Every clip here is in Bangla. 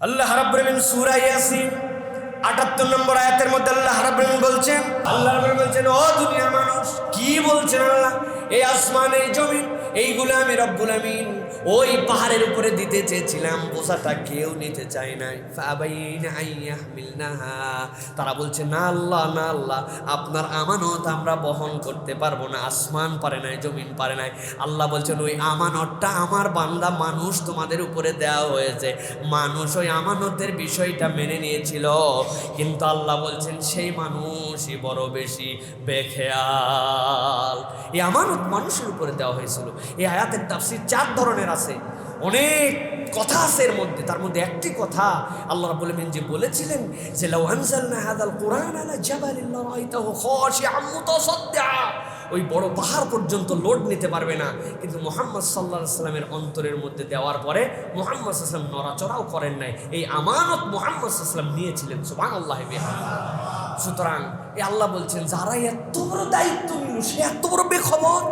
আল্লাহ রাব্বুল আলামিন সূরা ইয়াসিন ৭৮ নম্বর আয়াতের মধ্যে আল্লাহ রাব্বুল আলামিন বলছেন, আল্লাহ রাব্বুল আলামিন বলছেন, ও দুনিয়ার মানুষ, কি বলছেন আল্লাহ? এই আসমান, এই জমিন, এইগুলো আমি রব্বুল আলামিন ওই পাহাড়ের উপরে দিতে চেয়েছিলাম, বোঝাটা কেউ নিতে চায় নাই। ফাবাইনা আইয়াহমিলনাহা, তারা বলছে না আল্লাহ, না আল্লাহ, আপনার আমানত আমরা বহন করতে পারবো না। আসমান পারে নাই, জমিন পারে নাই। আল্লাহ বলছেন ওই আমানতটা আমার বান্দা মানুষ তোমাদের উপরে দেওয়া হয়েছে। মানুষ ওই আমানতের বিষয়টা মেনে নিয়েছিল, কিন্তু আল্লাহ বলছেন সেই মানুষই বড় বেশি বেখেয়াল। এই আমানত মানুষের উপরে দেওয়া হয়েছিল। এই আয়াতের তাফসীর 4 ধরনের আছে, অনেক কথা আছে এর মধ্যে। তার মধ্যে একটি কথা আল্লাহ রাব্বুল আলামিন যে বলেছিলেন যে লাউ আনজালনা হাযাল কুরআনা আলা জাবালিন লারাআইতাহু খাশিআম মুতাসাদ্দিআ, ওই বড় পাহাড় পর্যন্ত লোড নিতে পারবে না, কিন্তু মুহাম্মদ সাল্লাল্লাহু আলাইহি সাল্লামের অন্তরের মধ্যে দেওয়ার পরে মুহাম্মদ সাল্লাল্লাহু আলাইহি সাল্লাম নড়াচড়াও করেন নাই। এই আমানত মুহাম্মদ সাল্লাল্লাহু আলাইহি সাল্লাম নিয়েছিলেন। সুবহানাল্লাহি বিহামদিহি। সুতরাং এই আল্লাহ বলছেন যারা এত বড় দায়িত্ব নিল সে এত বড় বেখবর।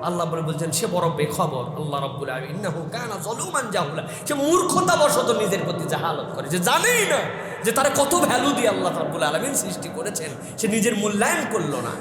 আল্লাহ বলছেন সে বড় বেখবর। আল্লাহ রাব্বুল আলামিন ইন্নাহু কানা যালুমান জাহুলা, সে মূর্খতাবশত নিজের প্রতি জাহালত করে, যে জানেই না যে তারা কত ভ্যালু দিয়ে আল্লাহ রাব্বুল আলামিন সৃষ্টি করেছেন, সে নিজের মূল্যায়ন করলো না।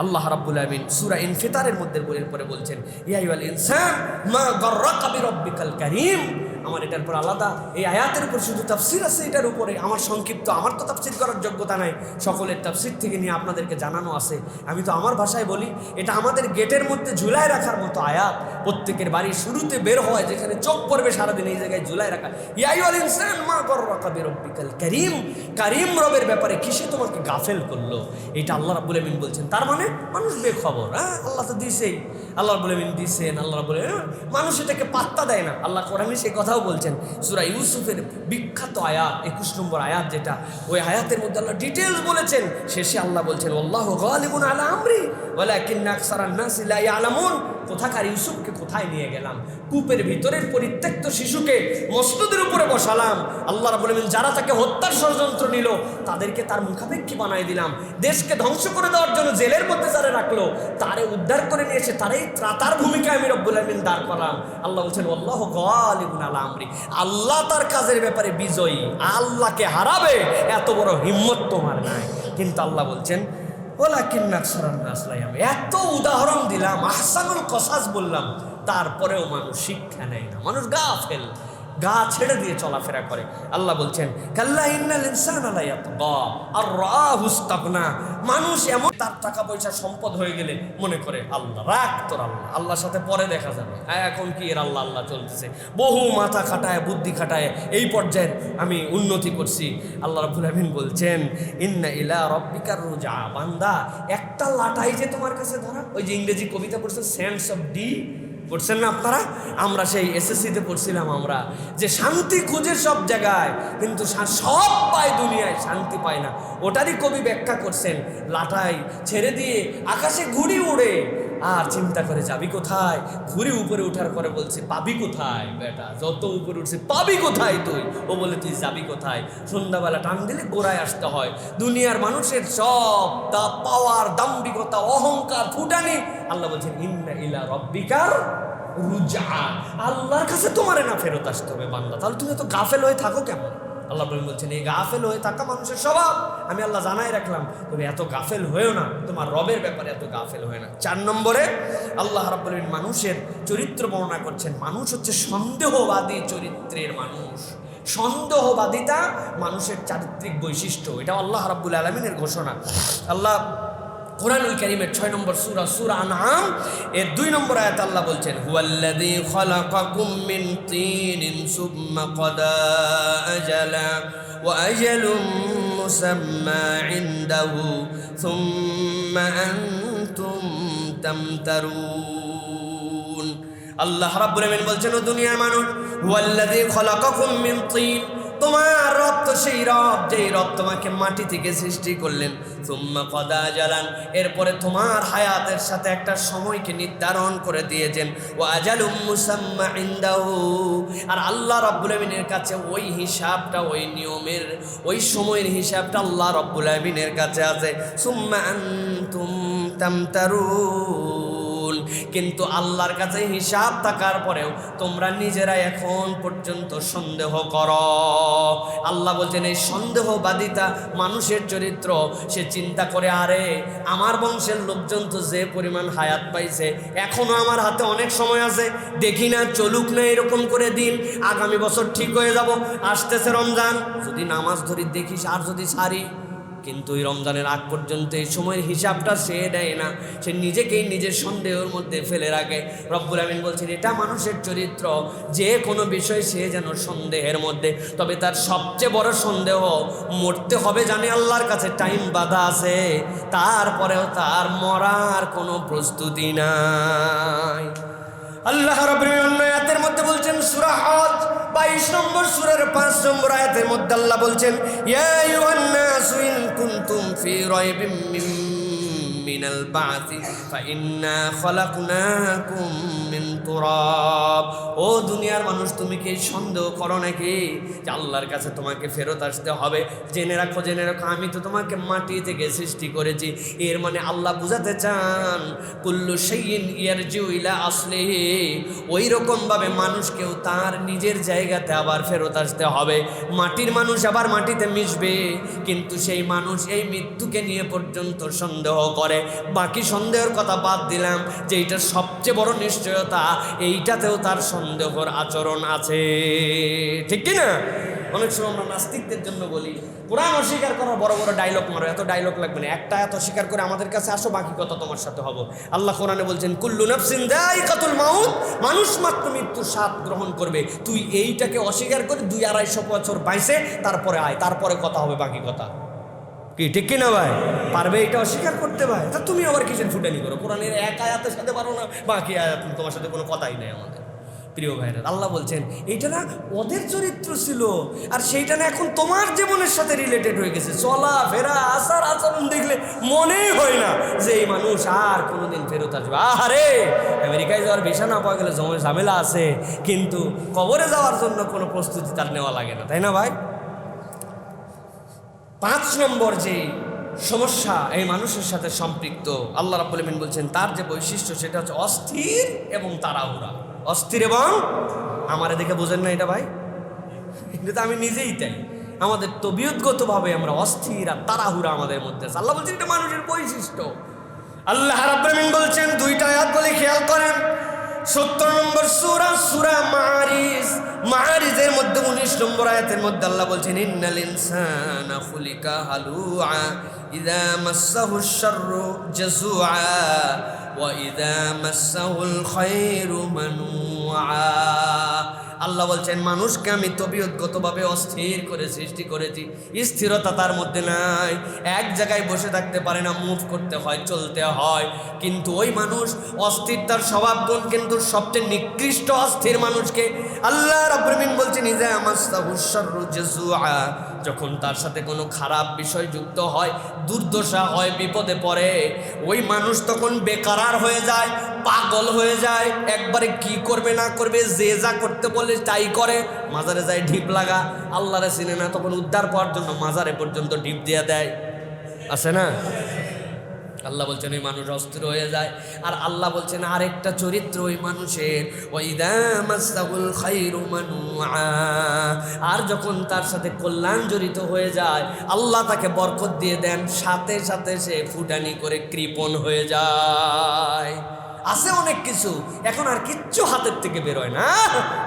আল্লাহ রাব্বুল আলামিন সূরা ইনফিতারের মধ্যে পরে বলছেন ইয়া আইয়ুহাল ইনসান মা গাররাকা বিরাব্বিকাল কারীম। আমার এটার উপর আলাদা এই আয়াতের উপর শুধু তাফসীর আছে, এটার উপরে আমার সংক্ষিপ্ত, আমার তো তাফসীর করার যোগ্যতা নাই, সকলের তাফসীর থেকে নিয়ে আপনাদেরকে জানানো আছে। আমি তো আমার ভাষায় বলি, এটা আমাদের গেটের মধ্যে ঝুলায় রাখার মতো আয়াত। প্রত্যেকের বাড়ির শুরুতে বের হয়, যেখানে চোখ পড়বে সারাদিন এই জায়গায় ঝুলায় রাখা। ইয়া আইয়ুহাল ইনসান মা গাররাকা বিরাব্বিকাল কারীম, কারীম রবের ব্যাপারে কিসে তোমাকে গাফেল করলো, এটা আল্লাহ রাব্বুল আলামিন বলছেন। তার মানে মানুষ বেখবর। আল্লাহ তো দিছেই, আল্লাহ রাব্বুল আলামিন দিছেন, আল্লাহ রাব্বুল আলামিন, মানুষ এটাকে পাত্তা দেয় না। আল্লাহ কোরআনে সেই কথাও বলছেন, সূরা ইউসুফের বিখ্যাত আয়াত 21 নম্বর আয়াত, যেটা ওই আয়াতের মধ্যে আল্লাহ ডিটেইলস বলেছেন। শেষে আল্লাহ বলছেন আল্লাহু গালিবুন আলা আমরি ওয়ালাকিন্না আকসারান নাসি লা ইয়ালামুন। কোথাকার ইউসুফকে কোথায় নিয়ে গেলাম? কূপের ভিতরের পরিত্যক্ত শিশুকে মসনদের উপরে বসালাম। আল্লাহ রাব্বুল আলামিন যারা তাকে হত্যার ষড়যন্ত্র নিল তাদেরকে তার মুখাপেক্ষী বানাই দিলাম। দেশকে ধ্বংস করে দেওয়ার জন্য জেলের মধ্যে যারা রাখলো তারে উদ্ধার করে নিয়ে এসে তারাই ত্রাতার ভূমিকায় আমি রব্বুল আলামিন দাঁড় করালাম। আল্লাহ বলছেন আল্লাহু গালিবুন আলা আমরি, আল্লাহ তার কাজের ব্যাপারে বিজয়ী। আল্লাহকে হারাবে এত বড় হিম্মত তোমার নাই। কিন্তু আল্লাহ বলছেন ওয়ালাকিন্না আকসারান নাস লা ইয়ালামুন। এত উদাহরণ দিলাম, আহসানুল কসাস বললাম, তারপরেও মানুষ শিক্ষা নেয় না, মানুষ গাফেল, গা ছেড়ে দিয়ে চলাফেরা করে। আল্লাহ বলছেন কাল্লা ইন্নাল ইনসানা লা ইয়াতগা আর রাহু ইসতাগনা। মানুষ এমন তার টাকা পয়সা সম্পদ হয়ে গেলে মনে করে আল্লাহ রাখ তোর, আল্লাহ আল্লাহর সাথে পরে দেখা যাবে। এখন কি এর আল্লাহ আল্লাহ চলতেছে, বহু মাথা খাটায় বুদ্ধি খাটায় এই পর্যায়ে আমি উন্নতি করছি। আল্লাহ রাব্বুল আলামিন বলছেন ইন্না ইলা রাব্বিকার রুজা, বান্দা একটা লাটাই যে তোমার কাছে ধরা। ওই যে ইংরেজি কবিতা পড়ছে সেন্স অফ ডি, পড়ছেন না আপনারা? আমরা সেই এসএসসিতে পড়ছিলাম আমরা, যে শান্তি খুঁজে সব জায়গায় কিন্তু সব পায় দুনিয়ায়, শান্তি পায় না। ওটারই কবি ব্যাখ্যা করছেন, লাটাই ছেড়ে দিয়ে আকাশে ঘুড়ি উড়ে আর চিন্তা করে যাবি কোথায়। ঘুড়ি উপরে ওঠার পরে বলছে পাবি কোথায় বেটা, যত উপরে উঠছে পাবি কোথায় তুই? ও বলে তুই যাবি কোথায়? সন্ধ্যাবেলা টান দিলে গোড়ায় আসতে হয়। দুনিয়ার মানুষের সব পাওয়ার, দাম্ভিকতা, অহংকার, ফুটানি, আল্লাহ বলছেন ইন্না ইলা রাব্বিকার রুজা, আল্লাহর কাছে তোমারে না ফেরত আসতে হবে বান্দা। তাহলে তুমি এত গাফেল হয়ে থাকো কেমন? আল্লাহ বলছেন এই গাফেল হয়ে থাকা মানুষের স্বভাব, আমি আল্লাহ জানাই রাখলাম, তবে এত গাফেল হয়েও না, তোমার রবের ব্যাপারে এত গাফেল হয়ে না। 4 নম্বরে আল্লাহ রাব্বুল আলামিন মানুষের চরিত্র বর্ণনা করছেন। মানুষ হচ্ছে সন্দেহবাদী চরিত্রের মানুষ। সন্দেহবাদিতা মানুষের চারিত্রিক বৈশিষ্ট্য, এটা আল্লাহ রাব্বুল আলামিনের ঘোষণা। আল্লাহ কোরআনুল কারীমের 6 নম্বর সূরা আনআম এর 2 নম্বর আয়াতে আল্লাহ বলছেন হুয়াল্লাযী খালাকাকুম মিন তিনিন সুম্মা কাদা আজালা ওয়া আজালুম মুসাম্মা ইনদাহু সুম্মা আনতুম তামতারুন। আল্লাহ রাব্বুল আলামিন বলছেন ও দুনিয়ার মানুষ, হুয়াল্লাযী খালাকাকুম মিন তিন, তোমার রব তো সেই রব যেই রব তোমাকে মাটি থেকে সৃষ্টি করলেন। সুম্মা কাদা আজালান, এরপরে তোমার হায়াতের সাথে একটা সময়কে নির্ধারণ করে দিয়েছেন। ওয়া আজালুম মুসাম্মা ইনদাহু, আর আল্লাহ রাব্বুল আলামিনের কাছে ওই হিসাবটা, ওই নিয়মের, ওই সময়ের হিসাবটা আল্লাহ রাব্বুল আলামিনের কাছে আছে। সুম্মা আনতুম তামতারুন, কিন্তু আল্লাহর কাছে হিসাব থাকার পরেও তোমরা নিজেরা এখন পর্যন্ত সন্দেহ করো। আল্লাহ বলছেন এই সন্দেহবাদিতা মানুষের চরিত্র। সে চিন্তা করে, আরে আমার বংশের লোকজন তো যে পরিমাণ হায়াত পাইছে, এখনো আমার হাতে অনেক সময় আছে, দেখি না চলুক না এরকম করে দিন, আগামী বছর ঠিক হয়ে যাব, আসতেছে রমজান, যদি নামাজ ধরি দেখিস আর যদি ছাড়ি। কিন্তু এই রমজানের আগ পর্যন্ত এই সময়ের হিসাবটা সে দেয় না, সে নিজেকেই নিজের সন্দেহের মধ্যে ফেলে রাখে। রব্বুল আমিন বলছেন এটা মানুষের চরিত্র, যে কোনো বিষয় সে যেন সন্দেহের মধ্যে। তবে তার সবচেয়ে বড় সন্দেহ, মরতে হবে জানে আল্লাহর কাছে টাইম বাঁধা আছে, তারপরেও তার মরার কোনো প্রস্তুতি নাই। আল্লাহ রাব্বুল আলামিন আয়াতের মধ্যে বলছেন সূরা হজ 22 নম্বর সূরার 5 নম্বর আয়াতের মধ্যে আল্লাহ বলছেন, ইয়া আইয়ুহান নাসু ইন কুনতুম ফি রাইবিম মিনাল বা'সি ফাইন্না খলাকনাকুম মিন তুরাব। ও দুনিয়ার মানুষ, তুমি কি সন্দেহ করো নাকি যে আল্লাহর কাছে তোমাকে ফেরত আসতে হবে? জেনে রাখো আমি তো তোমাকে মাটি থেকে সৃষ্টি করেছি। এর মানে আল্লাহ বুঝাতে চান কুল্লু শাইইন ইয়ারজিউ ইলা আসলিহি, ওই রকম ভাবে মানুষকেও তার নিজের জায়গাতে আবার ফেরত আসতে হবে। মাটির মানুষ আবার মাটিতে মিশবে, কিন্তু সেই মানুষ এই মৃত্যুকে নিয়ে পর্যন্ত সন্দেহ করে। বাকি সন্দেহের কথা বাদ দিলাম, যে এইটার সবচেয়ে বড় নিশ্চয়তা, এইটাতেও তার সন্দেহর আচরণ আছে, ঠিক কি না? অনেক সময় আমরা নাস্তিকদের জন্য বলি কোরআন অস্বীকার করার বড় বড় ডায়লগ মারো, এত ডায়লগ লাগবে না, একটা এত অস্বীকার করে আমাদের কাছে আসো, বাকি কথা তোমার সাথে হবো। আল্লাহ কোরআনে বলছেন কুল্লু নাফসিন যায়িকাতুল মাউত, মানুষ মাত্র মৃত্যুর স্বাদ গ্রহণ করবে। তুই এইটাকে অস্বীকার করে 200-250 বছর বাইসে তারপরে আয়, তারপরে কথা হবে বাকি কথা, কি ঠিক কিনা ভাই? পারবে এটা অস্বীকার করতে ভাই? তা তুমি আবার কিসের ফুটানি করো? কোরআনের এক আয়াতের সাথে পারো না, বাকি আয়াত তোমার সাথে কোনো কথাই নেই। আমাদের প্রিয় ভাইরা, আল্লাহ বলছেন এইটা না ওদের চরিত্র ছিল, আর সেইটা না এখন তোমার জীবনের সাথে রিলেটেড হয়ে গেছে। চলা ফেরা আচার আচরণ দেখলে মনেই হয় না যে এই মানুষ আর কোনোদিন ফেরত আসবে। আরে আমেরিকায় যাওয়ার ভিসা না পাওয়া গেলে ঝামেলা আছে, কিন্তু কবরে যাওয়ার জন্য কোনো প্রস্তুতি তার নেওয়া লাগে না, তাই না ভাই? 5 নম্বর যে সমস্যা এই মানুষের সাথে সম্পৃক্ত, আল্লাহ রাব্বুল আমিন বলছেন তার যে বৈশিষ্ট্য সেটা হচ্ছে অস্থির এবং তাড়াহুড়া। অস্থির এবং আমারে দেখে বোঝেন না এটা ভাই? এটা তো আমি নিজেই তাই, আমাদের তবিয়তগতভাবে আমরা অস্থির আর তাড়াহুড়া আমাদের মধ্যে আছে। আল্লাহ বলছেন এটা মানুষের বৈশিষ্ট্য। আল্লাহ রাব্বুল আমিন বলছেন, দুইটা আয়াত বলে খেয়াল করেন, 70 নম্বর সূরা মাআরিজের মধ্যে 19 নম্বর আয়াতের মধ্যে আল্লাহ বলছেন ইন্নাল ইনসানা খুলিকা হালুআ ইযা মাসসাহুশ শাররু জাযুআ ওয়া ইযা মাসসাহুল খায়রু মানুআ। আল্লাহ বলছেন মানুষকে আমি তবিয়তগতভাবে অস্থির করে সৃষ্টি করেছি, স্থিরতা তার মধ্যে নাই, এক জায়গায় বসে থাকতে পারে না, মুভ করতে হয়, চলতে হয়। কিন্তু ওই মানুষ অস্থির, তার স্বভাব গুণ কিন্তু সবচেয়ে নিকৃষ্ট অস্থির মানুষকে আল্লাহ রাব্বুল আমিন বলছেন ইযা মাসসাহুশ শাররু জাযুআ, যখন তার সাথে কোনো খারাপ বিষয় যুক্ত হয়, দুর্দশা হয়, বিপদে পড়ে, ওই মানুষ তখন বেকারার হয়ে যায়, পাগল হয়ে যায়, একবারে কি করবে না করবে, যে যা করতে বলে তাই করে। মাজারে যায় ঢিপ লাগা, আল্লাহরে চিনে না, তখন উদ্ধার পাওয়ার জন্য মাজারে পর্যন্ত ঢিপ দিয়ে দেয়, আছে না? আল্লাহ বলছেন ওই মানুষ অস্থির হয়ে যায়। আর আল্লাহ বলছেন আরেকটা চরিত্র ওই মানুষের, ওয়াইদা মাসসাহুল খায়রু মানুআ, আর যখন তার সাথে কল্যাণ জড়িত হয়ে যায়, আল্লাহ তাকে বরকত দিয়ে দেন, সাথে সাথে সে ফুটানি করে কৃপণ হয়ে যায়। আছে অনেক কিছু, এখন আর কিচ্ছু হাতের থেকে বেরোয় না,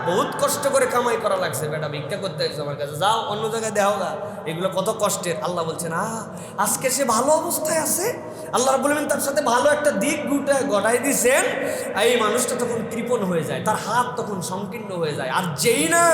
বহুত কষ্ট করে কামাই করা লাগছে, বেটা ভিক্ষা করতে হয়েছে আমার কাছে, যাও অন্য জায়গায় দেও গা, এগুলো কত কষ্টের। আল্লাহ বলছেন আজকে সে ভালো অবস্থায় আছে, আল্লাহ রাব্বুল আমিন তার সাথে ভালো একটা দিক গটাই দিয়েছেন, এই মানুষটা তখন কৃপণ হয়ে যায়, তার হাত তখন সংকীর্ণ হয়ে যায়। আর যেই না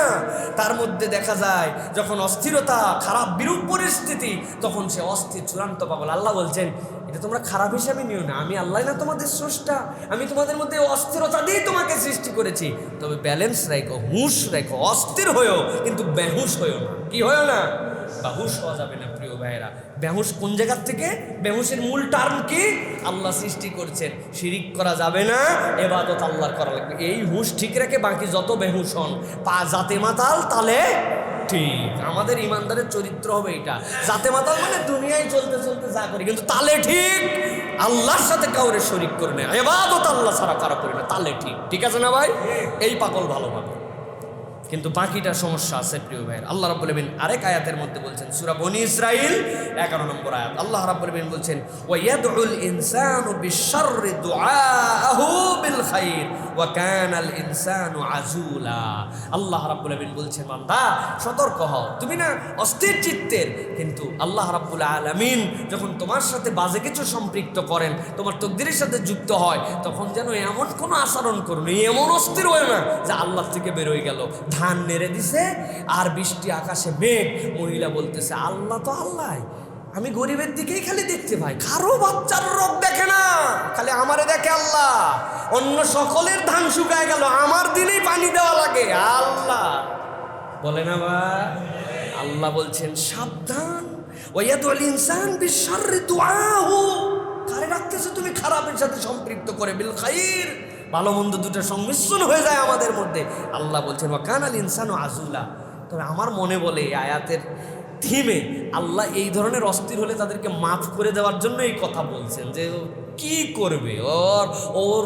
তার মধ্যে দেখা যায় যখন অস্থিরতা, খারাপ বিরূপ পরিস্থিতি, তখন সে অস্থির চূড়ান্ত পাগল। আল্লাহ বলছেন এটা তোমরা খারাপ হিসাবে নিও না, আমি আল্লাহ না তোমাদের স্রষ্টা, আমি তোমাদের মধ্যে অস্থিরতা দিয়ে তোমাকে সৃষ্টি করেছি, তবে ব্যালেন্স রাখো, হুঁশ রাখো, অস্থির হয়েও কিন্তু বেহুশ হয়েও না। কি হয়েও না? বেহুশ হওয়া যাবে না প্রিয় ভাইয়েরা। বেহুশ কোন জায়গার থেকে? বেহুশের মূল টার্ম কি? আল্লাহ সৃষ্টি করছেন, শিরিক করা যাবে না, ইবাদত আল্লাহর করা লাগবে, এই হুঁশ ঠিক রেখে বাকি যত বেহুশ হন, পা জাতে মাতাল তালে ঠিক আমাদের ইমানদারের চরিত্র হবে এটা, যাতে মাতাল মানে দুনিয়ায় চলতে চলতে যা করি কিন্তু তালে ঠিক, আল্লাহর সাথে কাউরে শরীক করে না, ইবাদত আল্লাহ ছাড়া কারো করি না, তালে ঠিক। ঠিক আছে না ভাই? এই পাগল ভালো পাগল। কিন্তু বাকিটা সমস্যা আছে প্রিয় ভাইয়ের। আল্লাহ রাব্বুল আলামিন আরেক আয়াতের মধ্যে বলছেন, সূরা বনী ইসরাঈল 11 নম্বর আয়াত, আল্লাহ রাব্বুল আলামিন বলছেন, ওয়া ইয়াদউল ইনসানু বিশ-শাররি দুআআহু বিল খাইর ওয়া কানাল ইনসানু আজুলা। আল্লাহ রাব্বুল আলামিন বলছেন, বান্দা সতর্ক হও, তুমি না অস্থির চিত্তের, কিন্তু আল্লাহ রাব্বুল আলামিন যখন তোমার সাথে বাজে কিছু সম্পৃক্ত করেন, তোমার তকদিরের সাথে যুক্ত হয়, তখন যেন এমন কোনো আচরণ করো না, এমন অস্থির হয় না যে আল্লাহ থেকে বের হয়ে গেল। ধান নেড়ে দিছে আর বৃষ্টি আকাশে মেঘ, মহিলা বলতেছে আল্লাহ তো আল্লাহ, আমি গরিবের দিকেই খালি দেখতে পাই, কারো বাচ্চার রোগ দেখে না, খালি আমারে দেখে আল্লাহ, অন্য সকলের ধান শুকায় গেল, আমার দিনেই পানি দেওয়া লাগে আল্লাহ বলে না ভাই? আল্লাহ বলছেন সাবধান, ওয়ায়াদুল ইনসান বিশ-শাররি দুআহু, কারে রাখতেছো তুমি খারাপের সাথে সম্পৃক্ত করে, বিল খাইর, ভালো মন্দ দুটো সংমিশ্রণ হয়ে যায় আমাদের মধ্যে। আল্লাহ বলছেন ওয়া কানাল ইনসানু আজুলা। তবে আমার মনে বলে এই আয়াতের থিমে আল্লাহ এই ধরনের অস্থির হলে তাদেরকে মাফ করে দেওয়ার জন্য এই কথা বলছেন, যে কি করবে, ওর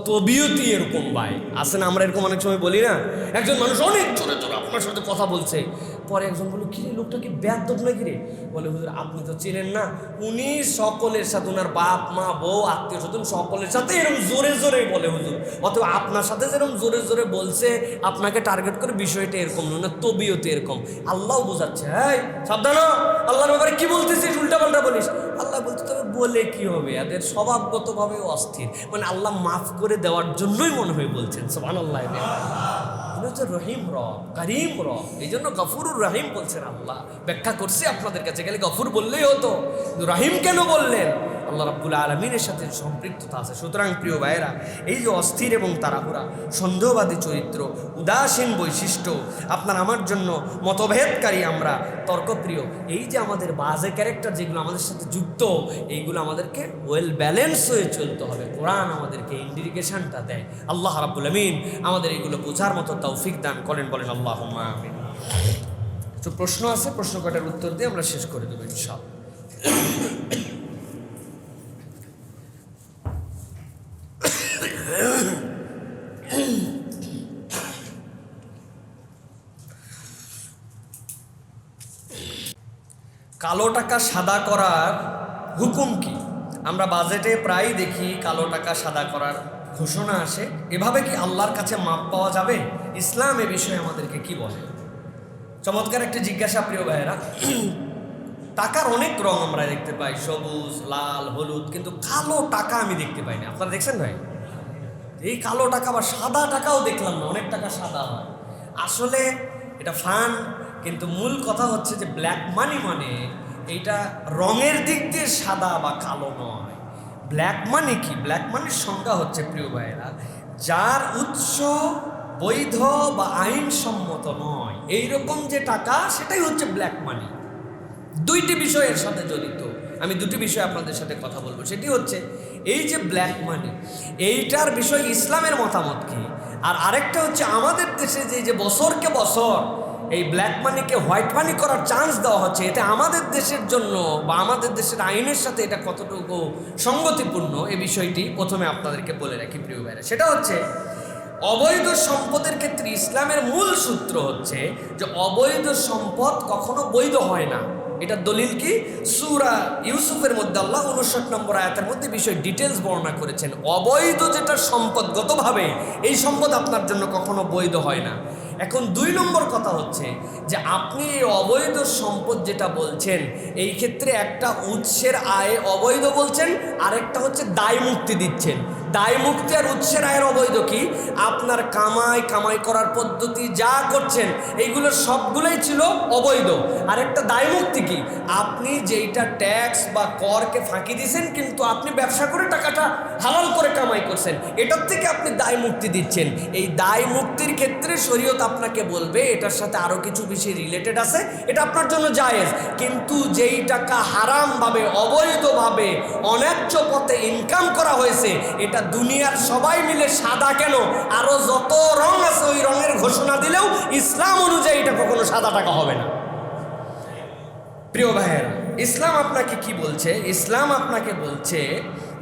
তবিয়তই এরকম ভাই আছে না, আমরা এরকম অনেক সময় বলি না, একজন মানুষ অনেক জোরে জোরে আপনার সাথে কথা বলছে, পরে একজন বলল কিরে লোকটা কি বেয়াদব নাকি রে, বলে হুজুর আপনি তো চেনেন না, উনি সকলের সাথে, ওনার বাপ মা বউ আত্মীয় স্বজন সকলের সাথে এরকম জোরে জোরে বলে হুজুর, অথবা আপনার সাথে যেরকম জোরে জোরে বলছে আপনাকে টার্গেট করে, বিষয়টা এরকম না, তবিয়তে এরকম। আল্লাহ বোঝাচ্ছে, হ্যাঁ সাবধান, আল্লাহর ব্যাপারে কি বলতেছিস উল্টা পাল্টা বলিস। আল্লাহ বলতে তবে বলে কি হবে, এদের স্বভাবগতভাবে অস্থির, মানে আল্লাহ মাফ করে দেওয়ার জন্যই মনে হয় বলছেন। সুবহানাল্লাহ। রহিম রব, করিম রব, এই জন্য গফুরুর রহিম বলছেন আল্লাহ। ব্যাখ্যা করছি আপনাদের কাছে, গেলে গফুর বললেই হতো, রহিম কেন বললেন? আল্লাহ রাব্বুল আলামিনের সাথে সম্পৃক্ততা আছে। সুতরাং প্রিয় ভাইয়েরা, এই যে অস্থির এবং তাড়াহুড়া, সন্দেহবাদী চরিত্র, উদাসীন বৈশিষ্ট্য, আপনার আমার জন্য মতভেদকারী আমরা, তর্কপ্রিয়, এই যে আমাদের বাজে ক্যারেক্টার যেগুলো আমাদের সাথে যুক্ত, এইগুলো আমাদেরকে ওয়েল ব্যালেন্স হয়ে চলতে হবে। কোরআন আমাদেরকে ইন্ডিকেশনটা দেয়। আল্লাহ রাব্বুল আমিন আমাদের এইগুলো বোঝার মতো তৌফিক দান করেন, বলেন আল্লাহুম্মা আমিন। তো প্রশ্ন আছে, প্রশ্ন কটার উত্তর দিয়ে আমরা শেষ করে দেবো ইনশাআল্লাহ। কালো টাকা সাদা করার হুকুম কি? আমরা বাজেটে প্রায় দেখি কালো টাকা সাদা করার ঘোষণা আসে, এভাবে কি আল্লাহর কাছে মাপ পাওয়া যাবে? ইসলাম এ বিষয়ে আমাদেরকে কি বলে? চমৎকার একটি জিজ্ঞাসা প্রিয় ভাইয়েরা। টাকার অনেক রং আমরা দেখতে পাই, সবুজ, লাল, হলুদ, কিন্তু কালো টাকা আমি দেখতে পাই না। আপনারা দেখছেন ভাই? এই কালো টাকা বা সাদা টাকাও দেখলাম না, অনেক টাকা সাদা হয়। আসলে এটা ফান, কিন্তু মূল কথা হচ্ছে যে ব্ল্যাক মানি মানে এইটা রঙের দিক দিয়ে সাদা বা কালো নয়। ব্ল্যাক মানি কি? ব্ল্যাক মানির সংজ্ঞা হচ্ছে প্রিয় ভাইয়েরা, যার উৎস বৈধ বা আইনসম্মত নয়, এইরকম যে টাকা, সেটাই হচ্ছে ব্ল্যাক মানি। দুইটি বিষয়ের সাথে জড়িত, আমি দুটি বিষয় আপনাদের সাথে কথা বলবো। সেটি হচ্ছে এই যে ব্ল্যাক মানি, এইটার বিষয়ে ইসলামের মতামত কি, আর আরেকটা হচ্ছে আমাদের দেশে যে বছরকে বছর এই ব্ল্যাক মানিকে হোয়াইট মানি করার চান্স দেওয়া হচ্ছে, এতে আমাদের দেশের জন্য বা আমাদের দেশের আইনের সাথে এটা কতটুকু সঙ্গতিপূর্ণ, এই বিষয়টি প্রথমে আপনাদেরকে বলে রাখি প্রিয় ভাইরা। সেটা হচ্ছে অবৈধ সম্পদের ক্ষেত্রে ইসলামের মূল সূত্র হচ্ছে যে অবৈধ সম্পদ কখনো বৈধ হয় না। এটা দলিল কি? সূরা ইউসুফের মধ্যে আল্লাহ 59 নম্বর আয়াতের মধ্যে বিষয় ডিটেলস বর্ণনা করেছেন। অবৈধ যেটা সম্পদগতভাবে, এই সম্পদ আপনার জন্য কখনো বৈধ হয় না। এখন 2 নম্বর কথা হচ্ছে যে আপনি এই অবৈধ সম্পদ যেটা বলছেন, এই ক্ষেত্রে একটা উৎসের আয় অবৈধ বলছেন, আরেকটা হচ্ছে দায় মুক্তি দিচ্ছেন। দায় মুক্তি আর উৎসের আয়ের অবৈধ কি? আপনার কামাই করার পদ্ধতি যা করছেন, এইগুলো সবগুলোই ছিল অবৈধ। আরেকটা দায় মুক্তি কি? আপনি যেইটা ট্যাক্স বা করকে ফাঁকি দিয়েছেন, কিন্তু আপনি ব্যবসা করে টাকাটা হালাল করে কামাই করছেন, এটার থেকে আপনি দায় মুক্তি দিচ্ছেন। এই দায় মুক্তির ক্ষেত্রে শরীয়ত আপনাকে বলবে এটার সাথে আরো কিছু বেশি রিলেটেড আছে, এটা আপনার জন্য জায়েজ। কিন্তু যেই টাকা হারামভাবে, অবৈধভাবে, অন্যায্য পথে ইনকাম করা হয়েছে, এটা দুনিয়ার সবাই মিলে সাদা কেন, আরো যত রং আছে ওই রঙের ঘোষণা দিলেও ইসলাম অনুযায়ী এটা কখনো সাদা টাকা হবে না। প্রিয় ভাইয়েরা, ইসলাম আপনাকে কি বলছে? ইসলাম আপনাকে বলছে